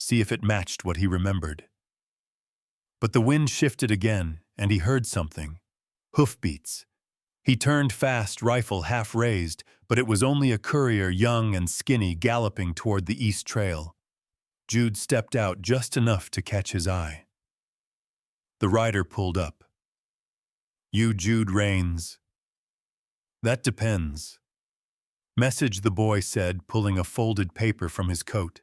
See if it matched what he remembered. But the wind shifted again, and he heard something. Hoofbeats. He turned fast, rifle half raised, but it was only a courier, young and skinny, galloping toward the east trail. Jude stepped out just enough to catch his eye. The rider pulled up. "You Jude Rains?" "That depends." "Message," the boy said, pulling a folded paper from his coat.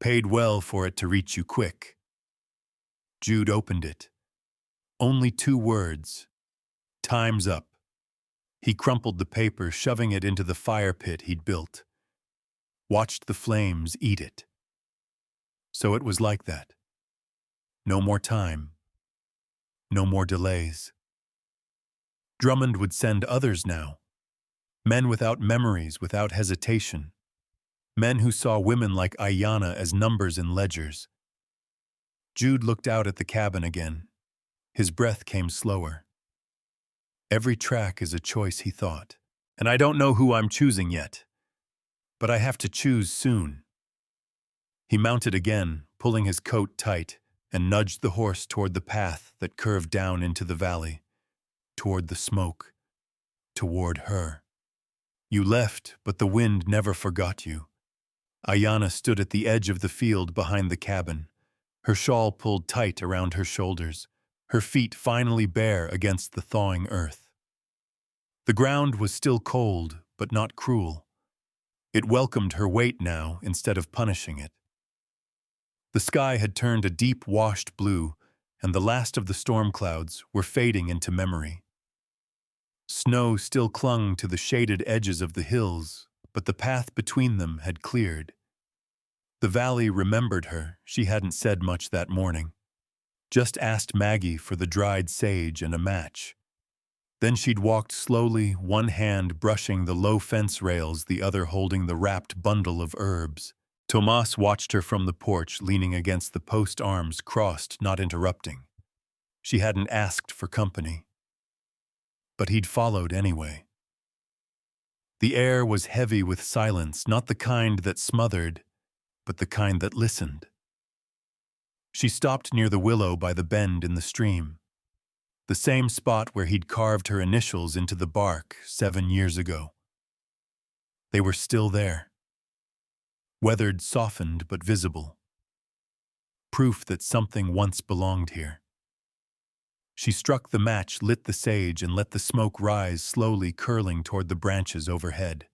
"Paid well for it to reach you quick." Jude opened it. Only 2 words. "Time's up." He crumpled the paper, shoving it into the fire pit he'd built. Watched the flames eat it. So it was like that. No more time. No more delays. Drummond would send others now. Men without memories, without hesitation. Men who saw women like Ayanna as numbers in ledgers. Jude looked out at the cabin again. His breath came slower. Every track is a choice, he thought. And I don't know who I'm choosing yet. But I have to choose soon. He mounted again, pulling his coat tight, and nudged the horse toward the path that curved down into the valley, toward the smoke, toward her. You left, but the wind never forgot you. Ayanna stood at the edge of the field behind the cabin, her shawl pulled tight around her shoulders, her feet finally bare against the thawing earth. The ground was still cold, but not cruel. It welcomed her weight now instead of punishing it. The sky had turned a deep washed blue, and the last of the storm clouds were fading into memory. Snow still clung to the shaded edges of the hills, but the path between them had cleared. The valley remembered her. She hadn't said much that morning. Just asked Maggie for the dried sage and a match. Then she'd walked slowly, one hand brushing the low fence rails, the other holding the wrapped bundle of herbs. Tomas watched her from the porch, leaning against the post, arms crossed, not interrupting. She hadn't asked for company. But he'd followed anyway. The air was heavy with silence, not the kind that smothered, but the kind that listened. She stopped near the willow by the bend in the stream. The same spot where he'd carved her initials into the bark 7 years ago. They were still there. Weathered, softened, but visible. Proof that something once belonged here. She struck the match, lit the sage, and let the smoke rise, slowly curling toward the branches overhead.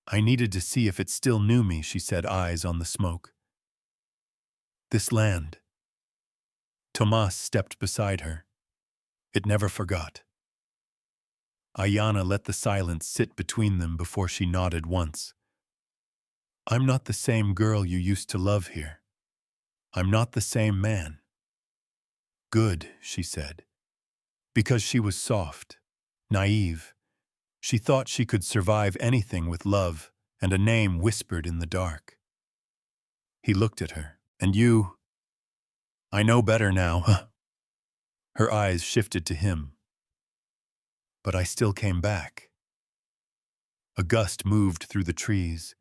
"I needed to see if it still knew me," she said, eyes on the smoke. "This land." Tomas stepped beside her. It never forgot. Ayanna let the silence sit between them before she nodded once. I'm not the same girl you used to love here. I'm not the same man. Good, she said. Because she was soft, naive. She thought she could survive anything with love and a name whispered in the dark. He looked at her. And you? I know better now, huh? Her eyes shifted to him. But I still came back. A gust moved through the trees.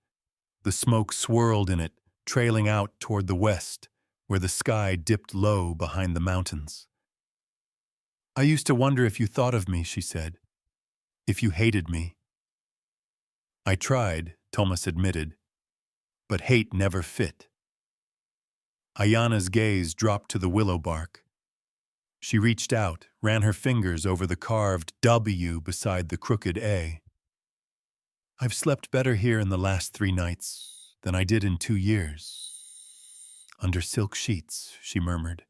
The smoke swirled in it, trailing out toward the west, where the sky dipped low behind the mountains. I used to wonder if you thought of me, she said. If you hated me. I tried, Thomas admitted, but hate never fit. Ayanna's gaze dropped to the willow bark. She reached out, ran her fingers over the carved W beside the crooked A. I've slept better here in the last 3 nights than I did in 2 years. Under silk sheets, she murmured.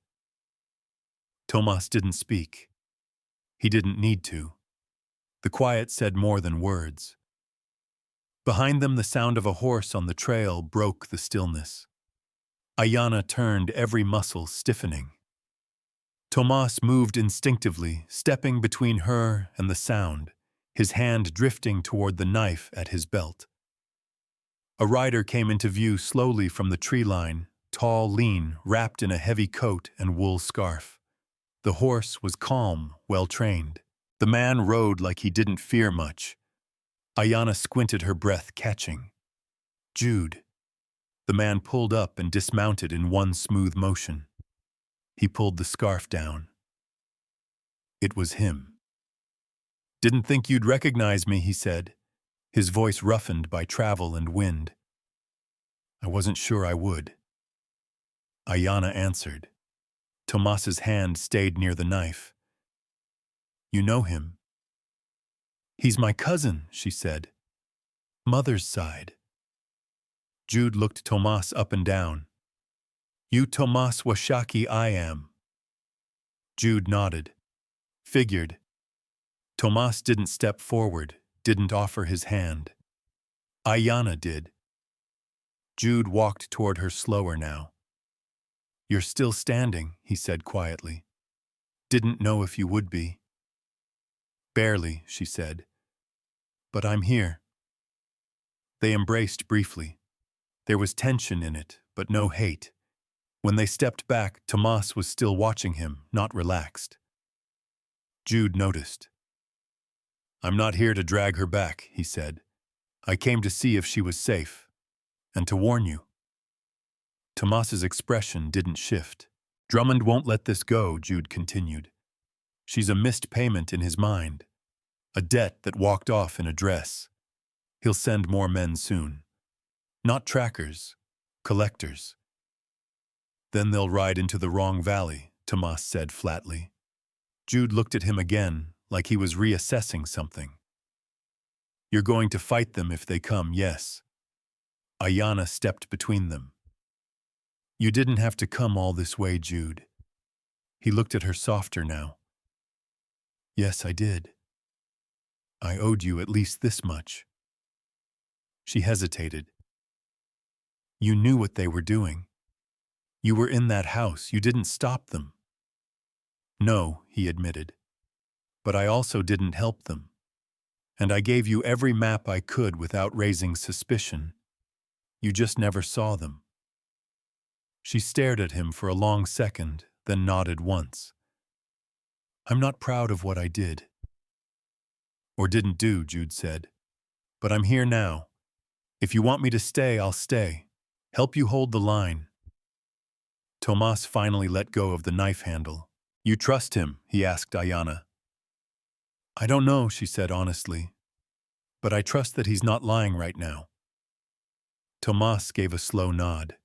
Thomas didn't speak. He didn't need to. The quiet said more than words. Behind them, the sound of a horse on the trail broke the stillness. Ayanna turned, every muscle stiffening. Thomas moved instinctively, stepping between her and the sound, his hand drifting toward the knife at his belt. A rider came into view slowly from the tree line, tall, lean, wrapped in a heavy coat and wool scarf. The horse was calm, well-trained. The man rode like he didn't fear much. Ayanna squinted, her breath catching. Jude. The man pulled up and dismounted in one smooth motion. He pulled the scarf down. It was him. Didn't think you'd recognize me, he said, his voice roughened by travel and wind. I wasn't sure I would. Ayanna answered. Tomas's hand stayed near the knife. You know him? He's my cousin, she said. Mother's side. Jude looked Tomas up and down. You Tomas Washaki I am. Jude nodded. Figured. Tomas didn't step forward, didn't offer his hand. Ayanna did. Jude walked toward her slower now. You're still standing, he said quietly. Didn't know if you would be. Barely, she said. But I'm here. They embraced briefly. There was tension in it, but no hate. When they stepped back, Tomas was still watching him, not relaxed. Jude noticed. I'm not here to drag her back, he said. I came to see if she was safe, and to warn you. Tomas's expression didn't shift. Drummond won't let this go, Jude continued. She's a missed payment in his mind, a debt that walked off in a dress. He'll send more men soon. Not trackers, collectors. Then they'll ride into the wrong valley, Tomas said flatly. Jude looked at him again, like he was reassessing something. You're going to fight them if they come, yes. Ayanna stepped between them. You didn't have to come all this way, Jude. He looked at her softer now. Yes, I did. I owed you at least this much. She hesitated. You knew what they were doing. You were in that house. You didn't stop them. No, he admitted. But I also didn't help them. And I gave you every map I could without raising suspicion. You just never saw them. She stared at him for a long second, then nodded once. I'm not proud of what I did. Or didn't do, Jude said. But I'm here now. If you want me to stay, I'll stay. Help you hold the line. Tomas finally let go of the knife handle. You trust him? He asked Ayanna. I don't know, she said honestly. But I trust that he's not lying right now. Tomas gave a slow nod.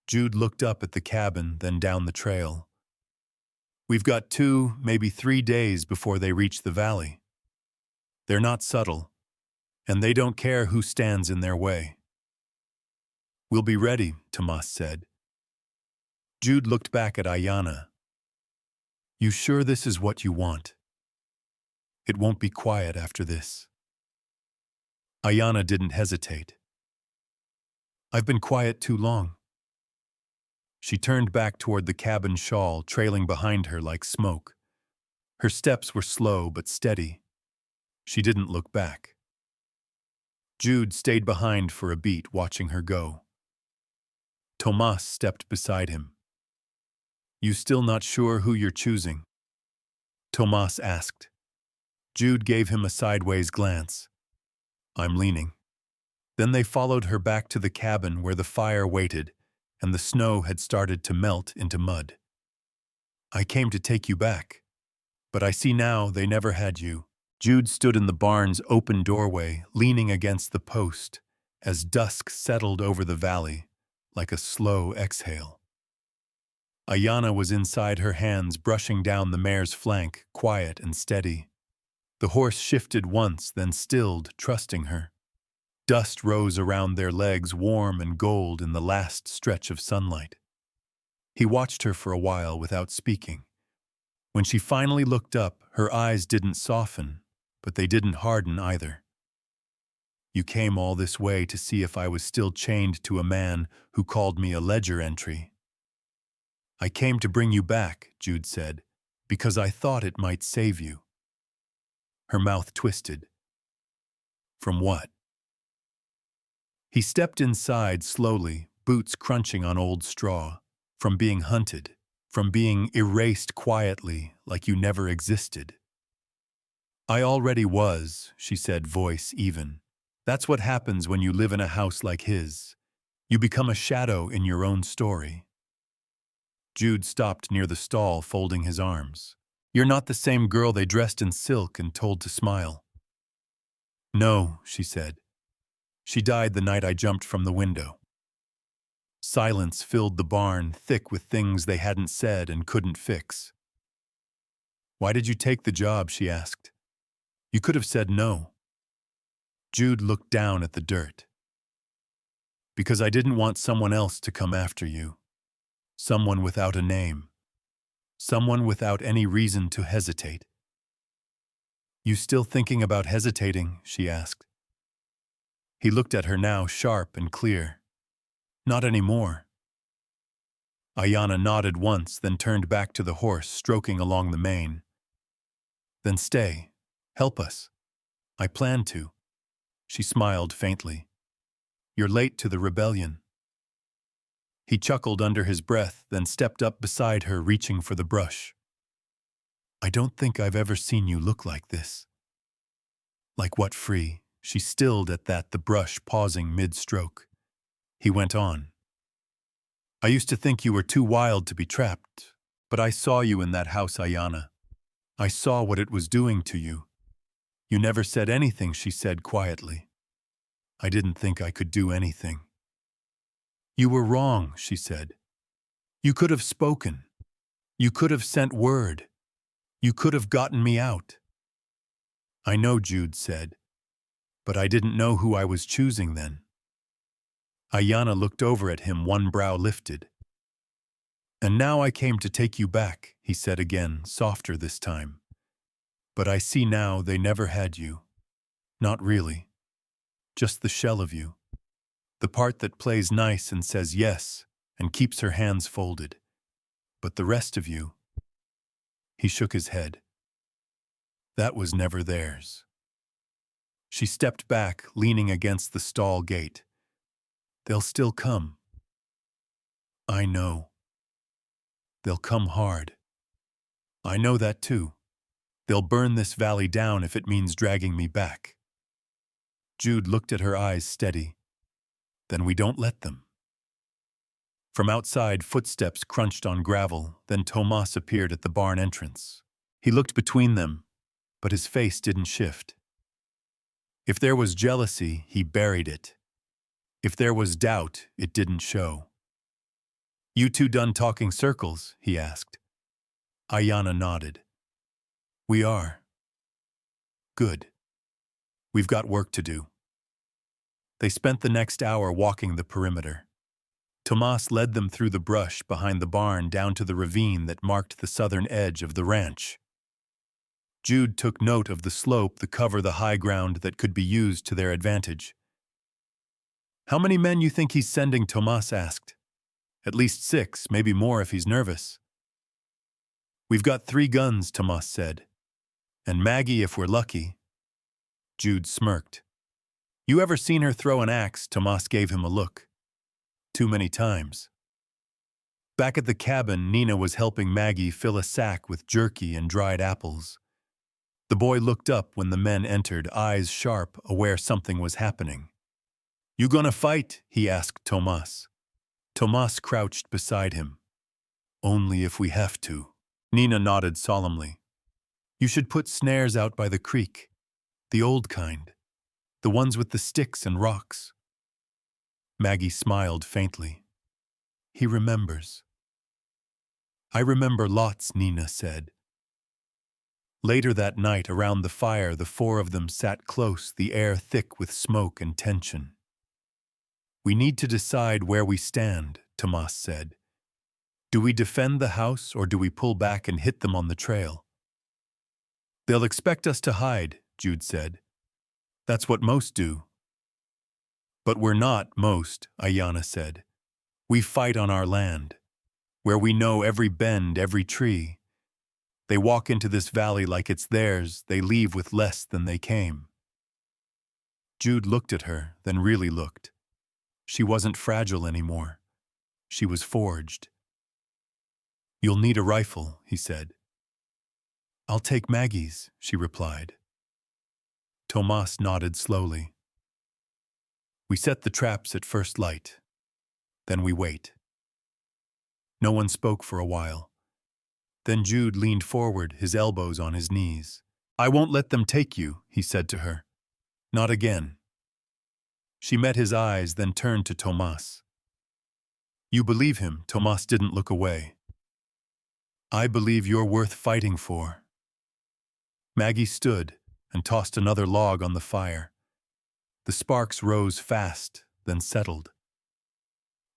Jude looked up at the cabin, then down the trail. We've got 2, maybe 3 days before they reach the valley. They're not subtle, and they don't care who stands in their way. We'll be ready, Tomas said. Jude looked back at Ayanna. You sure this is what you want? It won't be quiet after this. Ayana didn't hesitate. I've been quiet too long. She turned back toward the cabin shawl trailing behind her like smoke. Her steps were slow but steady. She didn't look back. Jude stayed behind for a beat, watching her go. Tomas stepped beside him. You still not sure who you're choosing? Tomas asked. Jude gave him a sideways glance. I'm leaning. Then they followed her back to the cabin where the fire waited, and the snow had started to melt into mud. I came to take you back, but I see now they never had you. Jude stood in the barn's open doorway, leaning against the post, as dusk settled over the valley, like a slow exhale. Ayana was inside her hands, brushing down the mare's flank, quiet and steady. The horse shifted once, then stilled, trusting her. Dust rose around their legs, warm and gold in the last stretch of sunlight. He watched her for a while without speaking. When she finally looked up, her eyes didn't soften, but they didn't harden either. You came all this way to see if I was still chained to a man who called me a ledger entry. I came to bring you back, Jude said, because I thought it might save you. Her mouth twisted. From what? He stepped inside slowly, boots crunching on old straw. From being hunted, from being erased quietly like you never existed. I already was, she said, voice even. That's what happens when you live in a house like his. You become a shadow in your own story. Jude stopped near the stall, folding his arms. You're not the same girl they dressed in silk and told to smile. No, she said. She died the night I jumped from the window. Silence filled the barn, thick with things they hadn't said and couldn't fix. Why did you take the job, she asked. You could have said no. Jude looked down at the dirt. Because I didn't want someone else to come after you. Someone without a name. Someone without any reason to hesitate. You still thinking about hesitating, she asked. He looked at her now, sharp and clear. Not anymore. Ayana nodded once, then turned back to the horse, stroking along the mane. Then stay. Help us. I plan to. She smiled faintly. You're late to the rebellion. He chuckled under his breath, then stepped up beside her, reaching for the brush. I don't think I've ever seen you look like this. Like what, Free? She stilled at that, the brush pausing mid-stroke. He went on. I used to think you were too wild to be trapped, but I saw you in that house, Ayana. I saw what it was doing to you. You never said anything, she said quietly. I didn't think I could do anything. You were wrong, she said. You could have spoken. You could have sent word. You could have gotten me out. I know, Jude said, but I didn't know who I was choosing then. Ayana looked over at him, one brow lifted. And now I came to take you back, he said again, softer this time. But I see now they never had you. Not really. Just the shell of you. The part that plays nice and says yes and keeps her hands folded. But the rest of you. He shook his head. That was never theirs. She stepped back, leaning against the stall gate. They'll still come. I know. They'll come hard. I know that too. They'll burn this valley down if it means dragging me back. Jude looked at her eyes steady. Then we don't let them. From outside, footsteps crunched on gravel, then Tomas appeared at the barn entrance. He looked between them, but his face didn't shift. If there was jealousy, he buried it. If there was doubt, it didn't show. You two done talking circles? He asked. Ayana nodded. We are. Good. We've got work to do. They spent the next hour walking the perimeter. Tomas led them through the brush behind the barn down to the ravine that marked the southern edge of the ranch. Jude took note of the slope to cover the high ground that could be used to their advantage. "How many men you think he's sending?" Tomas asked. "At least 6, maybe more if he's nervous." "We've got 3 guns," Tomas said. "And Maggie if we're lucky." Jude smirked. "You ever seen her throw an axe?" Tomas gave him a look. "Too many times." Back at the cabin, Nina was helping Maggie fill a sack with jerky and dried apples. The boy looked up when the men entered, eyes sharp, aware something was happening. "You gonna fight?" he asked Tomas. Tomas crouched beside him. "Only if we have to." Nina nodded solemnly. "You should put snares out by the creek. The old kind. The ones with the sticks and rocks." Maggie smiled faintly. "He remembers." "I remember lots," Nina said. Later that night, around the fire, the 4 of them sat close, the air thick with smoke and tension. "We need to decide where we stand," Tomas said. "Do we defend the house or do we pull back and hit them on the trail?" "They'll expect us to hide," Jude said. "That's what most do." "But we're not most," Ayanna said. "We fight on our land, where we know every bend, every tree. They walk into this valley like it's theirs, they leave with less than they came." Jude looked at her, then really looked. She wasn't fragile anymore. She was forged. "You'll need a rifle," he said. "I'll take Maggie's," she replied. Tomas nodded slowly. "We set the traps at first light. Then we wait." No one spoke for a while. Then Jude leaned forward, his elbows on his knees. "I won't let them take you," he said to her. "Not again." She met his eyes, then turned to Tomas. "You believe him?" Tomas didn't look away. "I believe you're worth fighting for." Maggie stood and tossed another log on the fire. The sparks rose fast, then settled.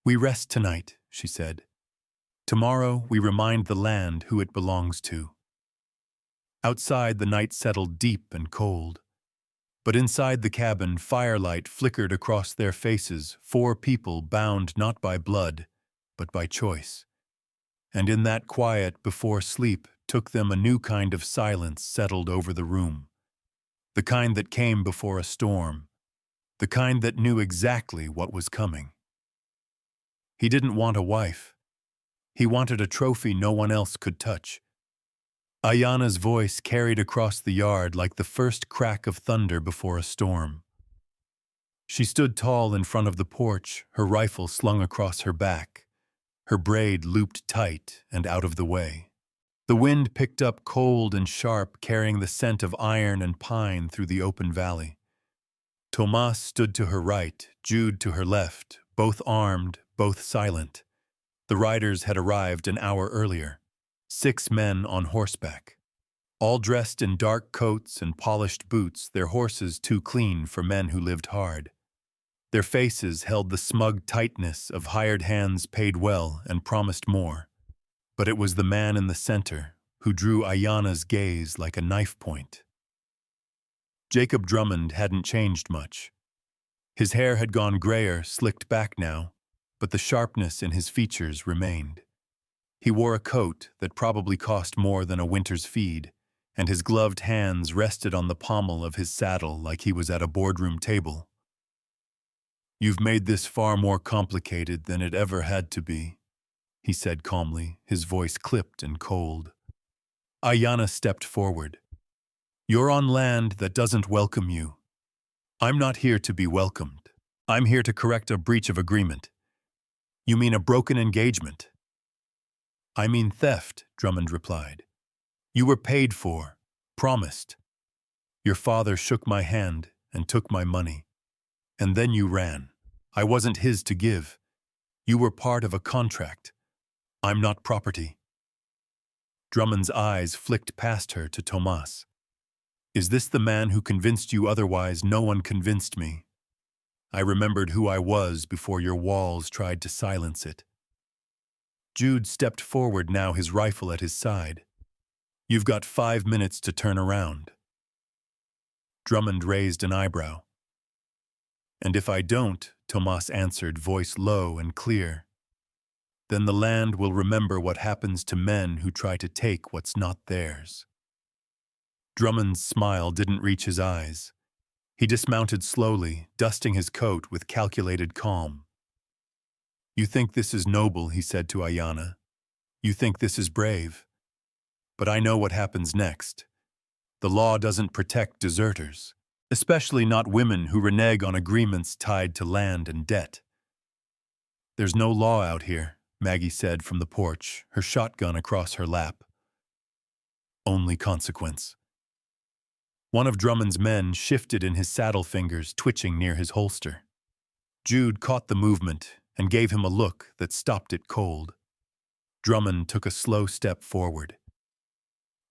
"We rest tonight," she said. "Tomorrow we remind the land who it belongs to." Outside, the night settled deep and cold. But inside the cabin, firelight flickered across their faces, 4 people bound not by blood, but by choice. And in that quiet before sleep took them a new kind of silence settled over the room. The kind that came before a storm. The kind that knew exactly what was coming. He didn't want a wife. He wanted a trophy no one else could touch. Ayanna's voice carried across the yard like the first crack of thunder before a storm. She stood tall in front of the porch, her rifle slung across her back, her braid looped tight and out of the way. The wind picked up cold and sharp, carrying the scent of iron and pine through the open valley. Tomas stood to her right, Jude to her left, both armed, both silent. The riders had arrived an hour earlier. 6 men on horseback. All dressed in dark coats and polished boots, their horses too clean for men who lived hard. Their faces held the smug tightness of hired hands paid well and promised more. But it was the man in the center who drew Ayanna's gaze like a knife point. Jacob Drummond hadn't changed much. His hair had gone grayer, slicked back now, but the sharpness in his features remained. He wore a coat that probably cost more than a winter's feed, and his gloved hands rested on the pommel of his saddle like he was at a boardroom table. "You've made this far more complicated than it ever had to be," he said calmly, his voice clipped and cold. Ayanna stepped forward. "You're on land that doesn't welcome you. I'm not here to be welcomed. I'm here to correct a breach of agreement." "You mean a broken engagement?" "I mean theft," Drummond replied. "You were paid for, promised. Your father shook my hand and took my money. And then you ran. I wasn't his to give. You were part of a contract. I'm not property." Drummond's eyes flicked past her to Tomas. "Is this the man who convinced you otherwise? No one convinced me. I remembered who I was before your walls tried to silence it." Jude stepped forward now, his rifle at his side. You've got 5 minutes to turn around. Drummond raised an eyebrow. And if I don't, Tomas answered, voice low and clear, then the land will remember what happens to men who try to take what's not theirs. Drummond's smile didn't reach his eyes. He dismounted slowly, dusting his coat with calculated calm. You think this is noble, he said to Ayanna. You think this is brave. But I know what happens next. The law doesn't protect deserters, especially not women who renege on agreements tied to land and debt. There's no law out here, Maggie said from the porch, her shotgun across her lap. Only consequence. One of Drummond's men shifted in his saddle fingers, twitching near his holster. Jude caught the movement and gave him a look that stopped it cold. Drummond took a slow step forward.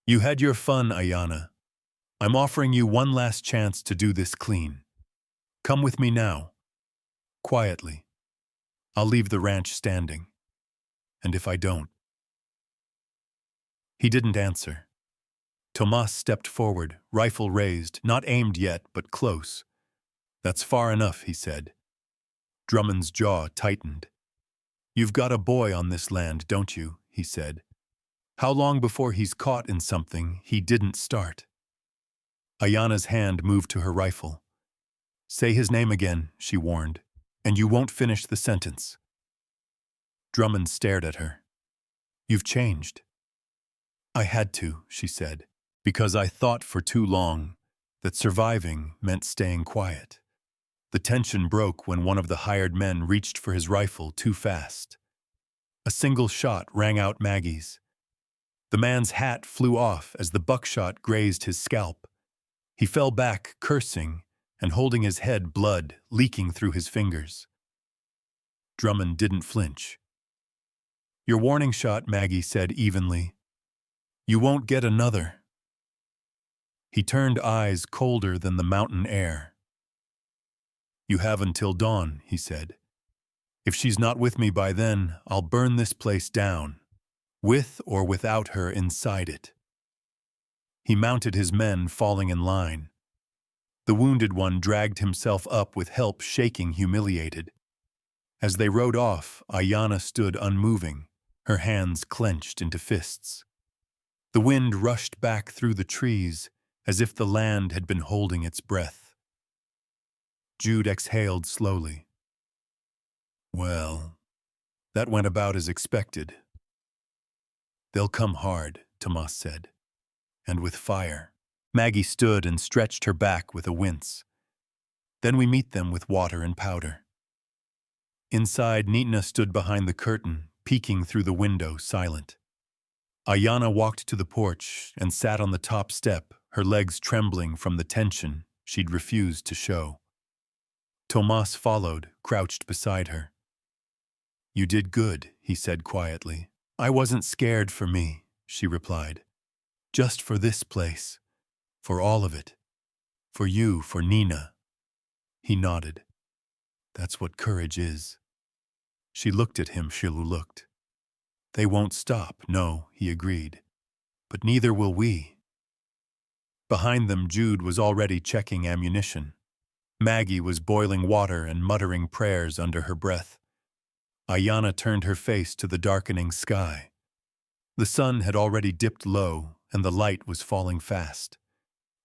You had your fun, Ayanna. I'm offering you one last chance to do this clean. Come with me now. Quietly. I'll leave the ranch standing. And if I don't... He didn't answer. Tomas stepped forward, rifle raised, not aimed yet, but close. That's far enough, he said. Drummond's jaw tightened. You've got a boy on this land, don't you? He said. How long before he's caught in something he didn't start? Ayanna's hand moved to her rifle. Say his name again, she warned, and you won't finish the sentence. Drummond stared at her. You've changed. I had to, she said, because I thought for too long that surviving meant staying quiet. The tension broke when one of the hired men reached for his rifle too fast. A single shot rang out Maggie's. The man's hat flew off as the buckshot grazed his scalp. He fell back, cursing, and holding his head, blood leaking through his fingers. Drummond didn't flinch. Your warning shot, Maggie said evenly. You won't get another. He turned eyes colder than the mountain air. You have until dawn, he said. If she's not with me by then, I'll burn this place down, with or without her inside it. He mounted his men, falling in line. The wounded one dragged himself up with help, shaking, humiliated. As they rode off, Ayanna stood unmoving, her hands clenched into fists. The wind rushed back through the trees as if the land had been holding its breath. Jude exhaled slowly. Well, that went about as expected. They'll come hard, Tomas said, and with fire. Maggie stood and stretched her back with a wince. Then we meet them with water and powder. Inside, Nina stood behind the curtain, peeking through the window, silent. Ayanna walked to the porch and sat on the top step, her legs trembling from the tension she'd refused to show. Tomas followed, crouched beside her. You did good, he said quietly. I wasn't scared for me, she replied. Just for this place. For all of it. For you, for Nina. He nodded. That's what courage is. She looked at him, Shilu looked. They won't stop, no, he agreed. But neither will we. Behind them, Jude was already checking ammunition. Maggie was boiling water and muttering prayers under her breath. Ayanna turned her face to the darkening sky. The sun had already dipped low, and the light was falling fast.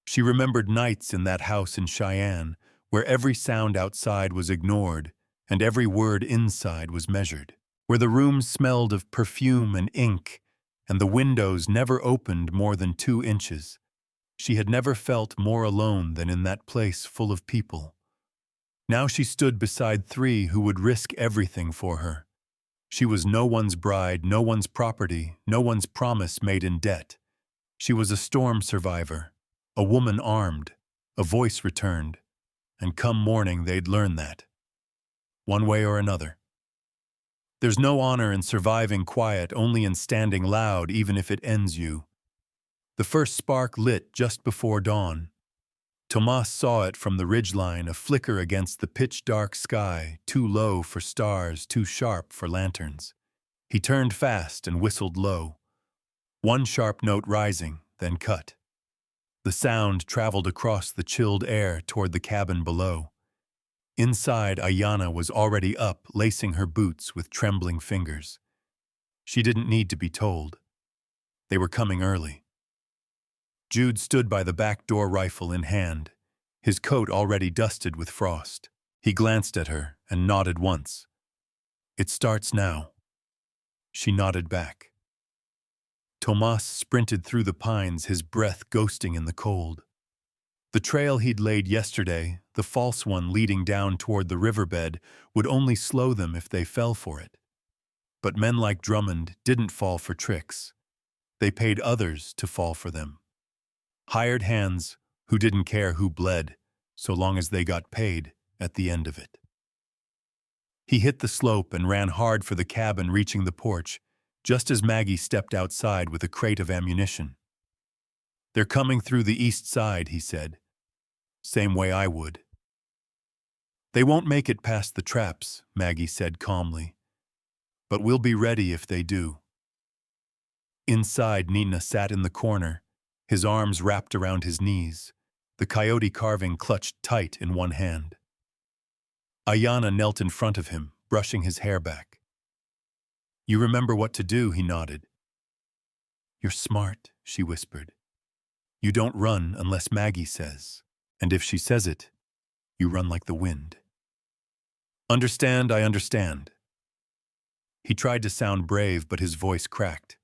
She remembered nights in that house in Cheyenne, where every sound outside was ignored and every word inside was measured, where the rooms smelled of perfume and ink, and the windows never opened more than 2 inches. She had never felt more alone than in that place full of people. Now she stood beside 3 who would risk everything for her. She was no one's bride, no one's property, no one's promise made in debt. She was a storm survivor, a woman armed, a voice returned, and come morning they'd learn that. One way or another. There's no honor in surviving quiet, only in standing loud, even if it ends you. The first spark lit just before dawn. Tomas saw it from the ridgeline, a flicker against the pitch-dark sky, too low for stars, too sharp for lanterns. He turned fast and whistled low. One sharp note rising, then cut. The sound traveled across the chilled air toward the cabin below. Inside, Ayanna was already up, lacing her boots with trembling fingers. She didn't need to be told. They were coming early. Jude stood by the back door, rifle in hand, his coat already dusted with frost. He glanced at her and nodded once. "It starts now." She nodded back. Tomas sprinted through the pines, his breath ghosting in the cold. The trail he'd laid yesterday, the false one leading down toward the riverbed, would only slow them if they fell for it. But men like Drummond didn't fall for tricks. They paid others to fall for them. Hired hands who didn't care who bled, so long as they got paid at the end of it. He hit the slope and ran hard for the cabin, reaching the porch, just as Maggie stepped outside with a crate of ammunition. "They're coming through the east side," he said. "Same way I would." "They won't make it past the traps," Maggie said calmly. "But we'll be ready if they do." Inside, Nina sat in the corner, his arms wrapped around his knees, the coyote carving clutched tight in one hand. Ayanna knelt in front of him, brushing his hair back. "You remember what to do," he nodded. "You're smart," she whispered. "You don't run unless Maggie says, and if she says it, you run like the wind." "Understand, I understand." He tried to sound brave, but his voice cracked.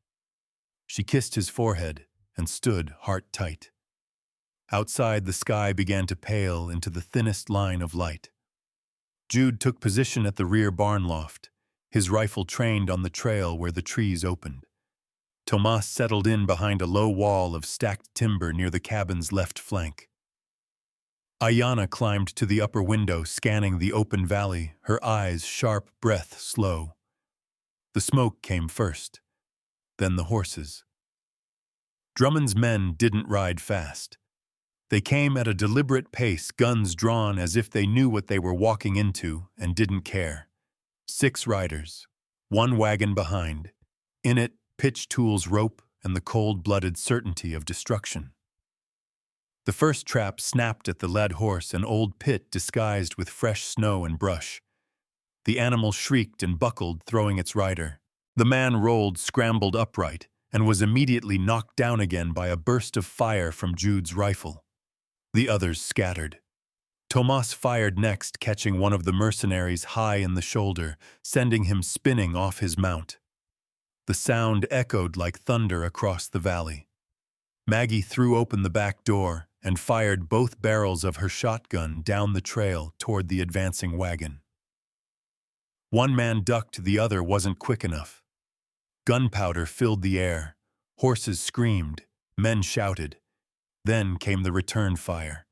She kissed his forehead and stood, heart tight. Outside, the sky began to pale into the thinnest line of light. Jude took position at the rear barn loft, his rifle trained on the trail where the trees opened. Tomas settled in behind a low wall of stacked timber near the cabin's left flank. Ayanna climbed to the upper window, scanning the open valley, her eyes sharp, breath slow. The smoke came first, then the horses. Drummond's men didn't ride fast. They came at a deliberate pace, guns drawn as if they knew what they were walking into and didn't care. 6 riders, 1 wagon behind. In it, pitch tools, rope, and the cold-blooded certainty of destruction. The first trap snapped at the led horse, an old pit disguised with fresh snow and brush. The animal shrieked and buckled, throwing its rider. The man rolled, scrambled upright, and was immediately knocked down again by a burst of fire from Jude's rifle. The others scattered. Tomas fired next, catching one of the mercenaries high in the shoulder, sending him spinning off his mount. The sound echoed like thunder across the valley. Maggie threw open the back door and fired both barrels of her shotgun down the trail toward the advancing wagon. One man ducked, the other wasn't quick enough. Gunpowder filled the air. Horses screamed. Men shouted. Then came the return fire.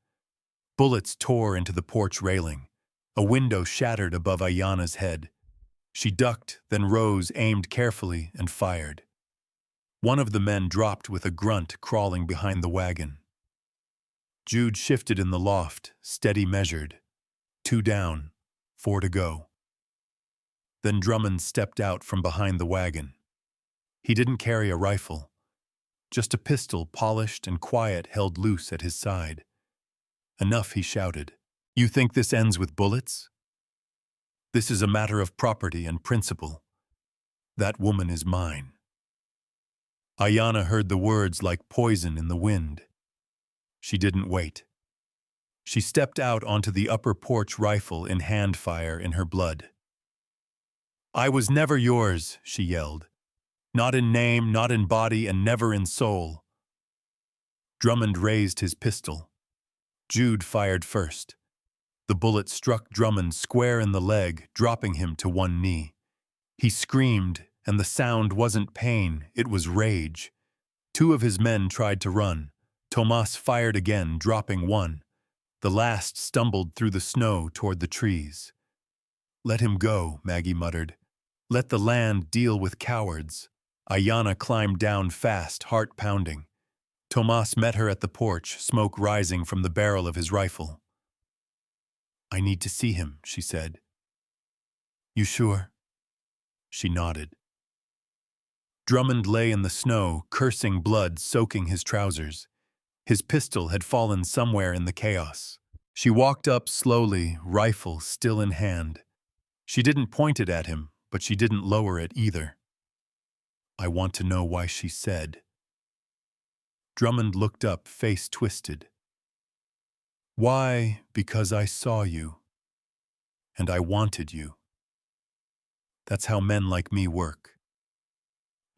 Bullets tore into the porch railing. A window shattered above Ayanna's head. She ducked, then rose, aimed carefully, and fired. One of the men dropped with a grunt, crawling behind the wagon. Jude shifted in the loft, steady, measured. 2 down, 4 to go. Then Drummond stepped out from behind the wagon. He didn't carry a rifle. Just a pistol, polished and quiet, held loose at his side. "Enough," he shouted. "You think this ends with bullets? This is a matter of property and principle. That woman is mine." Ayanna heard the words like poison in the wind. She didn't wait. She stepped out onto the upper porch, rifle in hand, fire in her blood. "I was never yours," she yelled. "Not in name, not in body, and never in soul." Drummond raised his pistol. Jude fired first. The bullet struck Drummond square in the leg, dropping him to one knee. He screamed, and the sound wasn't pain, it was rage. 2 of his men tried to run. Tomas fired again, dropping one. The last stumbled through the snow toward the trees. "Let him go," Maggie muttered. "Let the land deal with cowards." Ayanna climbed down fast, heart pounding. Tomas met her at the porch, smoke rising from the barrel of his rifle. "I need to see him," she said. "You sure?" She nodded. Drummond lay in the snow, cursing, blood soaking his trousers. His pistol had fallen somewhere in the chaos. She walked up slowly, rifle still in hand. She didn't point it at him, but she didn't lower it either. "I want to know why," she said. Drummond looked up, face twisted. "Why? Because I saw you. And I wanted you. That's how men like me work."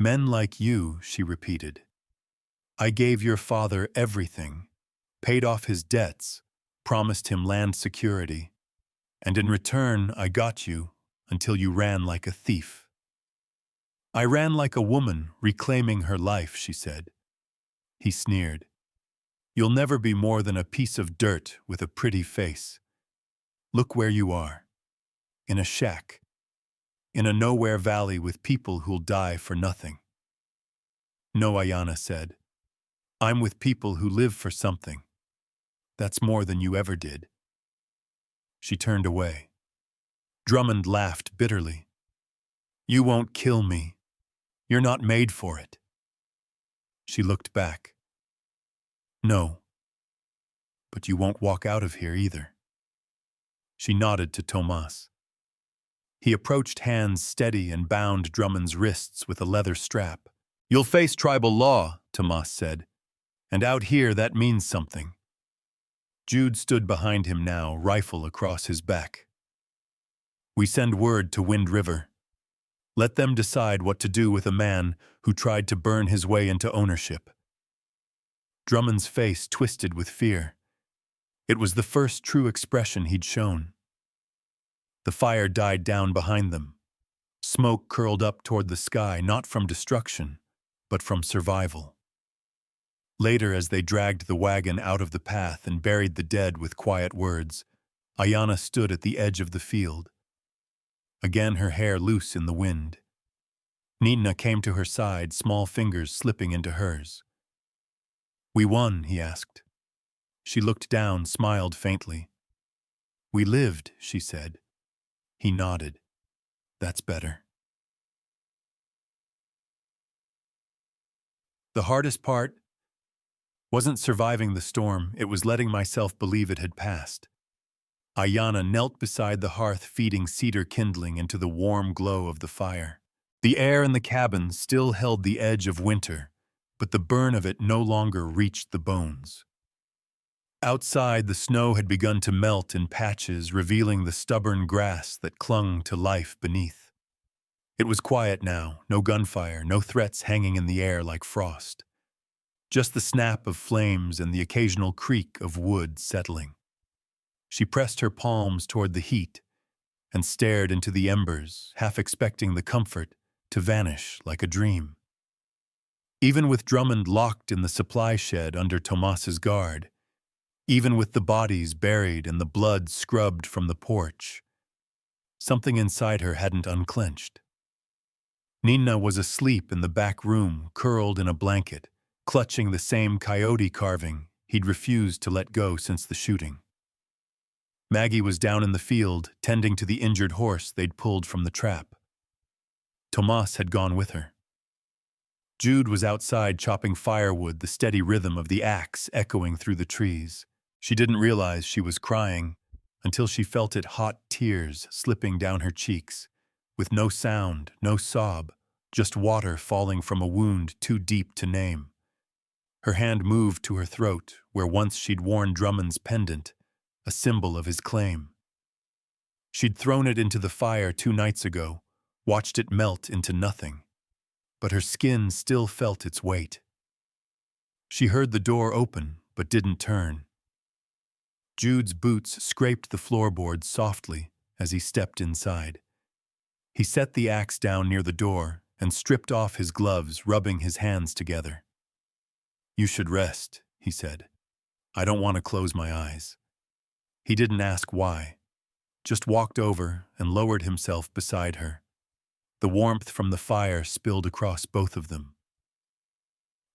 "Men like you," she repeated. "I gave your father everything, paid off his debts, promised him land security. And in return, I got you until you ran like a thief." "I ran like a woman reclaiming her life," she said. He sneered. "You'll never be more than a piece of dirt with a pretty face. Look where you are. In a shack. In a nowhere valley with people who'll die for nothing." "No," Ayanna said. "I'm with people who live for something. That's more than you ever did." She turned away. Drummond laughed bitterly. "You won't kill me. You're not made for it." She looked back. "No. But you won't walk out of here either." She nodded to Tomas. He approached, hands steady, and bound Drummond's wrists with a leather strap. "You'll face tribal law," Tomas said. "And out here that means something." Jude stood behind him now, rifle across his back. "We send word to Wind River. Let them decide what to do with a man who tried to burn his way into ownership." Drummond's face twisted with fear. It was the first true expression he'd shown. The fire died down behind them. Smoke curled up toward the sky, not from destruction, but from survival. Later, as they dragged the wagon out of the path and buried the dead with quiet words, Ayanna stood at the edge of the field. Again her hair loose in the wind. Nina came to her side, small fingers slipping into hers. "We won?" he asked. She looked down, smiled faintly. "We lived," she said. He nodded. "That's better." The hardest part wasn't surviving the storm, it was letting myself believe it had passed. Ayanna knelt beside the hearth, feeding cedar kindling into the warm glow of the fire. The air in the cabin still held the edge of winter, but the burn of it no longer reached the bones. Outside, the snow had begun to melt in patches, revealing the stubborn grass that clung to life beneath. It was quiet now, no gunfire, no threats hanging in the air like frost. Just the snap of flames and the occasional creak of wood settling. She pressed her palms toward the heat and stared into the embers, half expecting the comfort to vanish like a dream. Even with Drummond locked in the supply shed under Tomas's guard, even with the bodies buried and the blood scrubbed from the porch, something inside her hadn't unclenched. Nina was asleep in the back room, curled in a blanket, clutching the same coyote carving he'd refused to let go since the shooting. Maggie was down in the field, tending to the injured horse they'd pulled from the trap. Tomas had gone with her. Jude was outside chopping firewood, the steady rhythm of the axe echoing through the trees. She didn't realize she was crying until she felt it, hot tears slipping down her cheeks, with no sound, no sob, just water falling from a wound too deep to name. Her hand moved to her throat, where once she'd worn Drummond's pendant, a symbol of his claim. She'd thrown it into the fire 2 nights ago, watched it melt into nothing, but her skin still felt its weight. She heard the door open, but didn't turn. Jude's boots scraped the floorboards softly as he stepped inside. He set the axe down near the door and stripped off his gloves, rubbing his hands together. "You should rest," he said. "I don't want to close my eyes." He didn't ask why, just walked over and lowered himself beside her. The warmth from the fire spilled across both of them.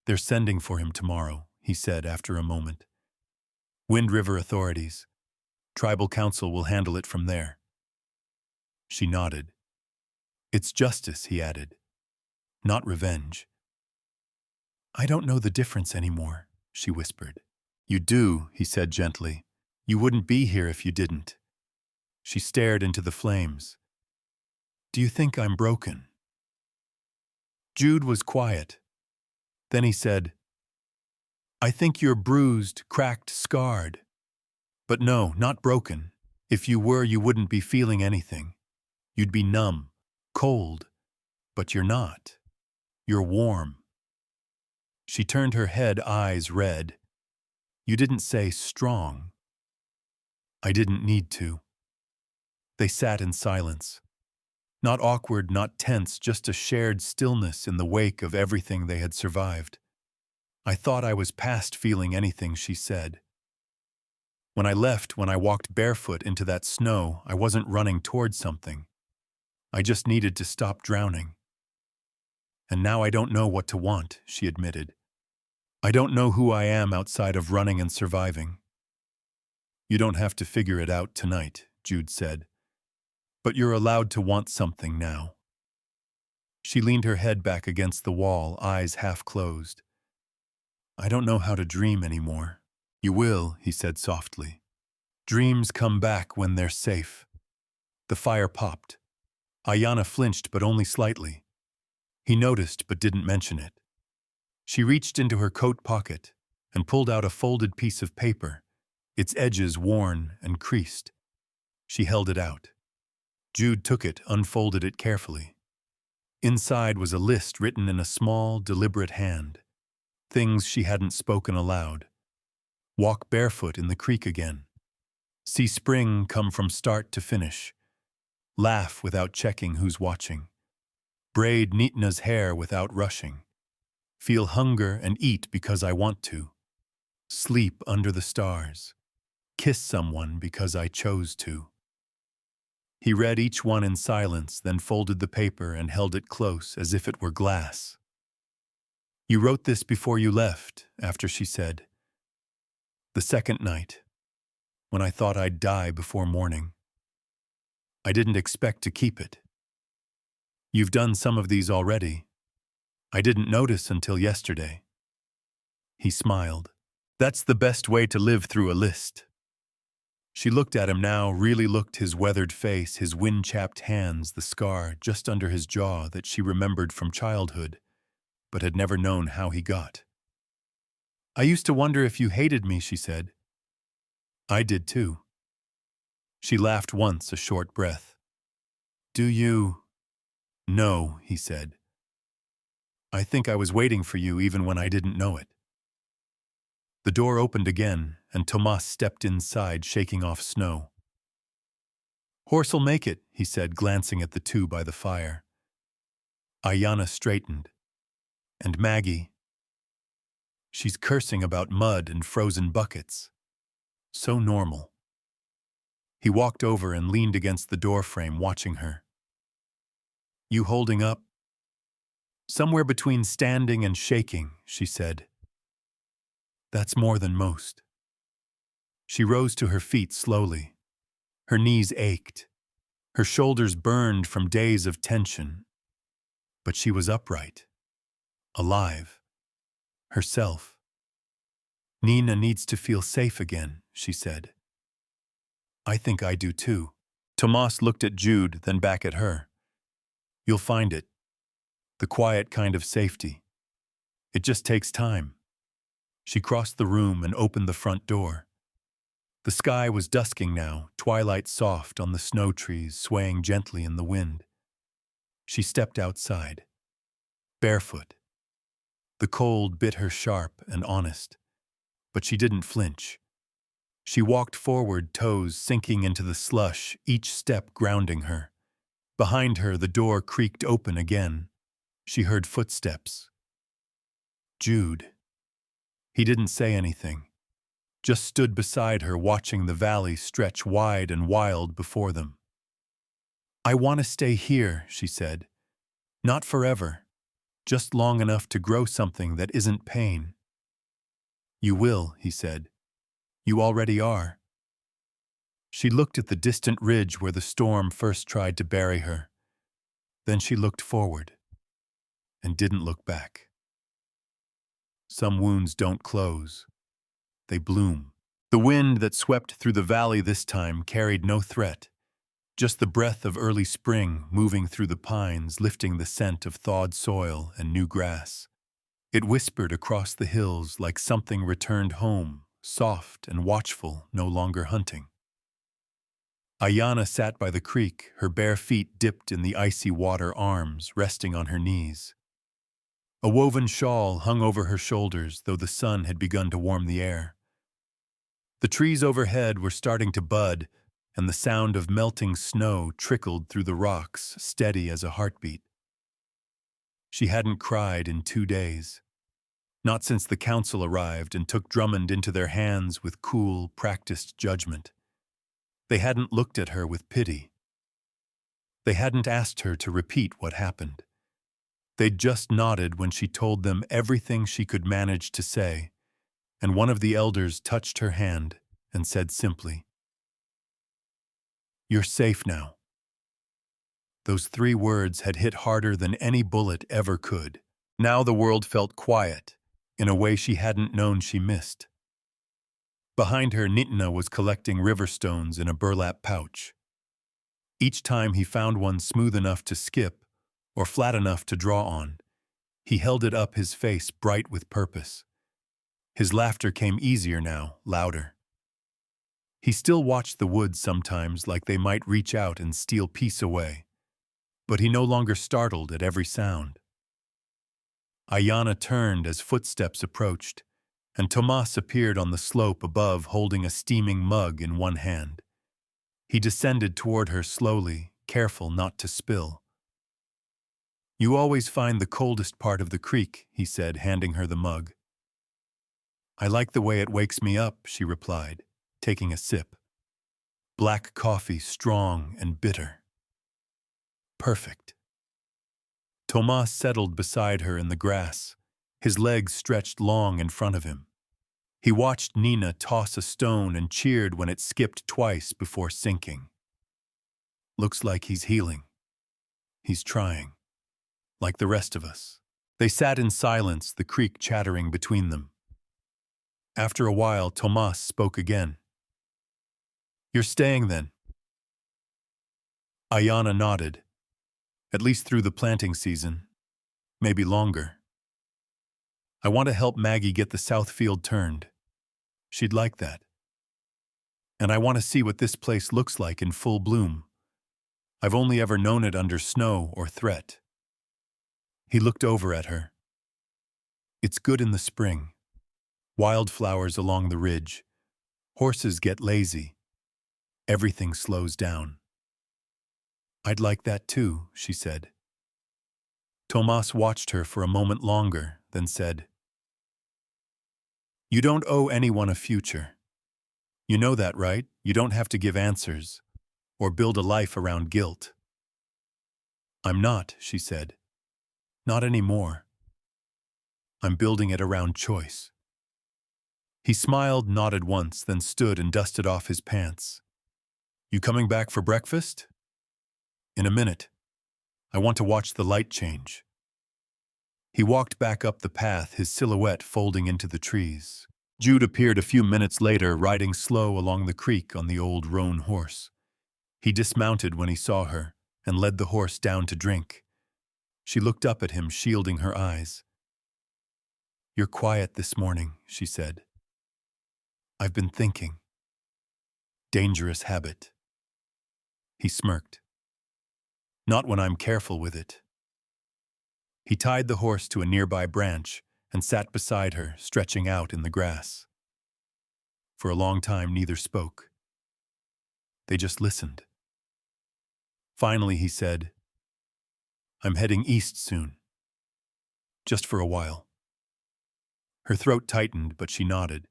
"They're sending for him tomorrow," he said after a moment. "Wind River authorities. Tribal council will handle it from there." She nodded. "It's justice," he added. not revenge. "I don't know the difference anymore," she whispered. "You do," he said gently. "You wouldn't be here if you didn't." She stared into the flames. "Do you think I'm broken?" Jude was quiet. Then he said, "I think you're bruised, cracked, scarred. But no, not broken. If you were, you wouldn't be feeling anything. You'd be numb, cold. But you're not. You're warm." She turned her head, eyes red. "You didn't say strong." "I didn't need to." They sat in silence. Not awkward, not tense, just a shared stillness in the wake of everything they had survived. "I thought I was past feeling anything," she said. "When I left, when I walked barefoot into that snow, I wasn't running towards something. I just needed to stop drowning. And now I don't know what to want," she admitted. "I don't know who I am outside of running and surviving." "You don't have to figure it out tonight," Jude said. "But you're allowed to want something now." She leaned her head back against the wall, eyes half closed. "I don't know how to dream anymore." "You will," he said softly. "Dreams come back when they're safe." The fire popped. Ayanna flinched, but only slightly. He noticed, but didn't mention it. She reached into her coat pocket and pulled out a folded piece of paper, its edges worn and creased. She held it out. Jude took it, unfolded it carefully. Inside was a list written in a small, deliberate hand. Things she hadn't spoken aloud. Walk barefoot in the creek again. See spring come from start to finish. Laugh without checking who's watching. Braid Nitna's hair without rushing. Feel hunger and eat because I want to. Sleep under the stars. Kiss someone because I chose to. He read each one in silence, then folded the paper and held it close as if it were glass. "You wrote this before you left," after she said. "The second night, when I thought I'd die before morning. I didn't expect to keep it. You've done some of these already. I didn't notice until yesterday." He smiled. "That's the best way to live through a list." She looked at him now, really looked, his weathered face, his wind-chapped hands, the scar just under his jaw that she remembered from childhood, but had never known how he got. "I used to wonder if you hated me," she said. "I did too." She laughed once, a short breath. "Do you?" "No," he said. "I think I was waiting for you even when I didn't know it." The door opened again, and Tomas stepped inside, shaking off snow. "Horse'll make it," he said, glancing at the two by the fire. Ayanna straightened. "And Maggie?" "She's cursing about mud and frozen buckets. So normal." He walked over and leaned against the doorframe, watching her. "You holding up?" "Somewhere between standing and shaking," she said. "That's more than most." She rose to her feet slowly. Her knees ached. Her shoulders burned from days of tension. But she was upright. Alive. Herself. "Nina needs to feel safe again," she said. "I think I do too." Tomas looked at Jude, then back at her. "You'll find it. The quiet kind of safety. It just takes time." She crossed the room and opened the front door. The sky was dusking now, twilight soft on the snow trees, swaying gently in the wind. She stepped outside. Barefoot. The cold bit her sharp and honest, but she didn't flinch. She walked forward, toes sinking into the slush, each step grounding her. Behind her, the door creaked open again. She heard footsteps. "Jude." He didn't say anything, just stood beside her, watching the valley stretch wide and wild before them. "I want to stay here," she said. "Not forever, just long enough to grow something that isn't pain." "You will," he said. "You already are." She looked at the distant ridge where the storm first tried to bury her. Then she looked forward. and didn't look back. Some wounds don't close, they bloom. The wind that swept through the valley this time carried no threat, just the breath of early spring moving through the pines, lifting the scent of thawed soil and new grass. It whispered across the hills like something returned home, soft and watchful, no longer hunting. Ayana sat by the creek, her bare feet dipped in the icy water, arms resting on her knees. A woven shawl hung over her shoulders, though the sun had begun to warm the air. The trees overhead were starting to bud, and the sound of melting snow trickled through the rocks, steady as a heartbeat. She hadn't cried in 2 days. Not since the council arrived and took Drummond into their hands with cool, practiced judgment. They hadn't looked at her with pity. They hadn't asked her to repeat what happened. They'd just nodded when she told them everything she could manage to say, and one of the elders touched her hand and said simply, "You're safe now." Those 3 words had hit harder than any bullet ever could. Now the world felt quiet, in a way she hadn't known she missed. Behind her, Nitna was collecting river stones in a burlap pouch. Each time he found one smooth enough to skip or flat enough to draw on, he held it up, his face bright with purpose. His laughter came easier now, louder. He still watched the woods sometimes like they might reach out and steal peace away, but he no longer startled at every sound. Ayana turned as footsteps approached, and Tomas appeared on the slope above holding a steaming mug in one hand. He descended toward her slowly, careful not to spill. "You always find the coldest part of the creek," he said, handing her the mug. "I like the way it wakes me up," she replied, taking a sip. Black coffee, strong and bitter. Perfect. Tomas settled beside her in the grass, his legs stretched long in front of him. He watched Nina toss a stone and cheered when it skipped twice before sinking. "Looks like he's healing. He's trying. Like the rest of us." They sat in silence, the creek chattering between them. After a while, Tomas spoke again. "You're staying then?" Ayana nodded. "At least through the planting season. Maybe longer. I want to help Maggie get the south field turned. She'd like that. And I want to see what this place looks like in full bloom. I've only ever known it under snow or threat." He looked over at her. "It's good in the spring. Wildflowers along the ridge. Horses get lazy. Everything slows down." "I'd like that too," she said. Tomas watched her for a moment longer, then said, "You don't owe anyone a future. You know that, right? You don't have to give answers, or build a life around guilt." "I'm not," she said. "Not anymore. I'm building it around choice." He smiled, nodded once, then stood and dusted off his pants. "You coming back for breakfast?" "In a minute. I want to watch the light change." He walked back up the path, his silhouette folding into the trees. Jude appeared a few minutes later, riding slow along the creek on the old roan horse. He dismounted when he saw her and led the horse down to drink. She looked up at him, shielding her eyes. "You're quiet this morning," she said. "I've been thinking." "Dangerous habit." He smirked. "Not when I'm careful with it." He tied the horse to a nearby branch and sat beside her, stretching out in the grass. For a long time, neither spoke. They just listened. Finally, he said, "I'm heading east soon. Just for a while." Her throat tightened, but she nodded.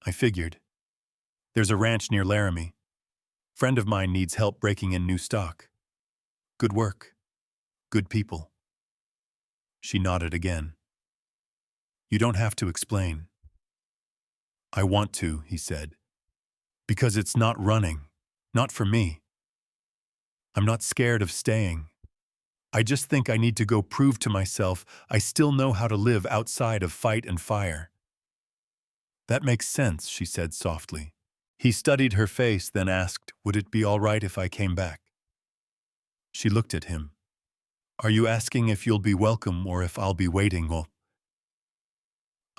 "I figured. There's a ranch near Laramie. Friend of mine needs help breaking in new stock. Good work. Good people." She nodded again. "You don't have to explain." "I want to," he said. "Because it's not running. Not for me. I'm not scared of staying. I just think I need to go prove to myself I still know how to live outside of fight and fire." "That makes sense," she said softly. He studied her face, then asked, "Would it be all right if I came back?" She looked at him. "Are you asking if you'll be welcome or if I'll be waiting?" Oh.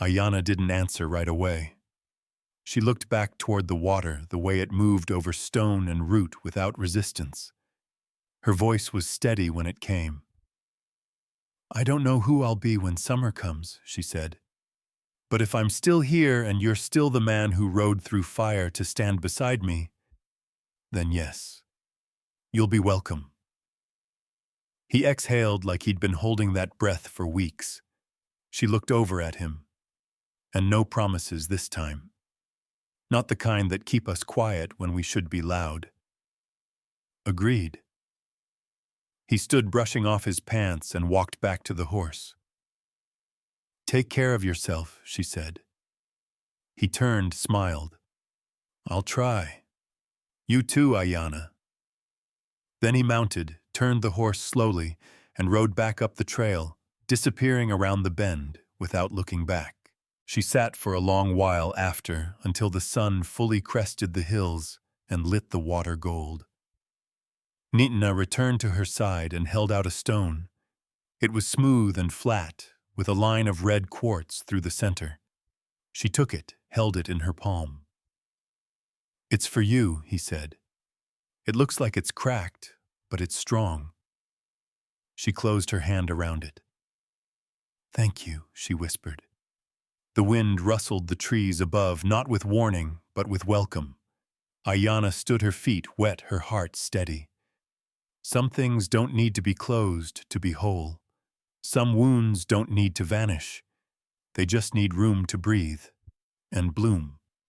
Ayana didn't answer right away. She looked back toward the water, the way it moved over stone and root without resistance. Her voice was steady when it came. "I don't know who I'll be when summer comes," she said. "But if I'm still here and you're still the man who rode through fire to stand beside me, then yes, you'll be welcome." He exhaled like he'd been holding that breath for weeks. She looked over at him. And no promises this time. Not the kind that keep us quiet when we should be loud. Agreed. He stood brushing off his pants and walked back to the horse. "Take care of yourself," she said. He turned, smiled. "I'll try. You too, Ayana." Then he mounted, turned the horse slowly, and rode back up the trail, disappearing around the bend without looking back. She sat for a long while after, until the sun fully crested the hills and lit the water gold. Nitna returned to her side and held out a stone. It was smooth and flat, with a line of red quartz through the center. She took it, held it in her palm. "It's for you," he said. "It looks like it's cracked, but it's strong." She closed her hand around it. "Thank you," she whispered. The wind rustled the trees above, not with warning, but with welcome. Ayana stood her feet wet, her heart steady. Some things don't need to be closed to be whole. Some wounds don't need to vanish. They just need room to breathe and bloom.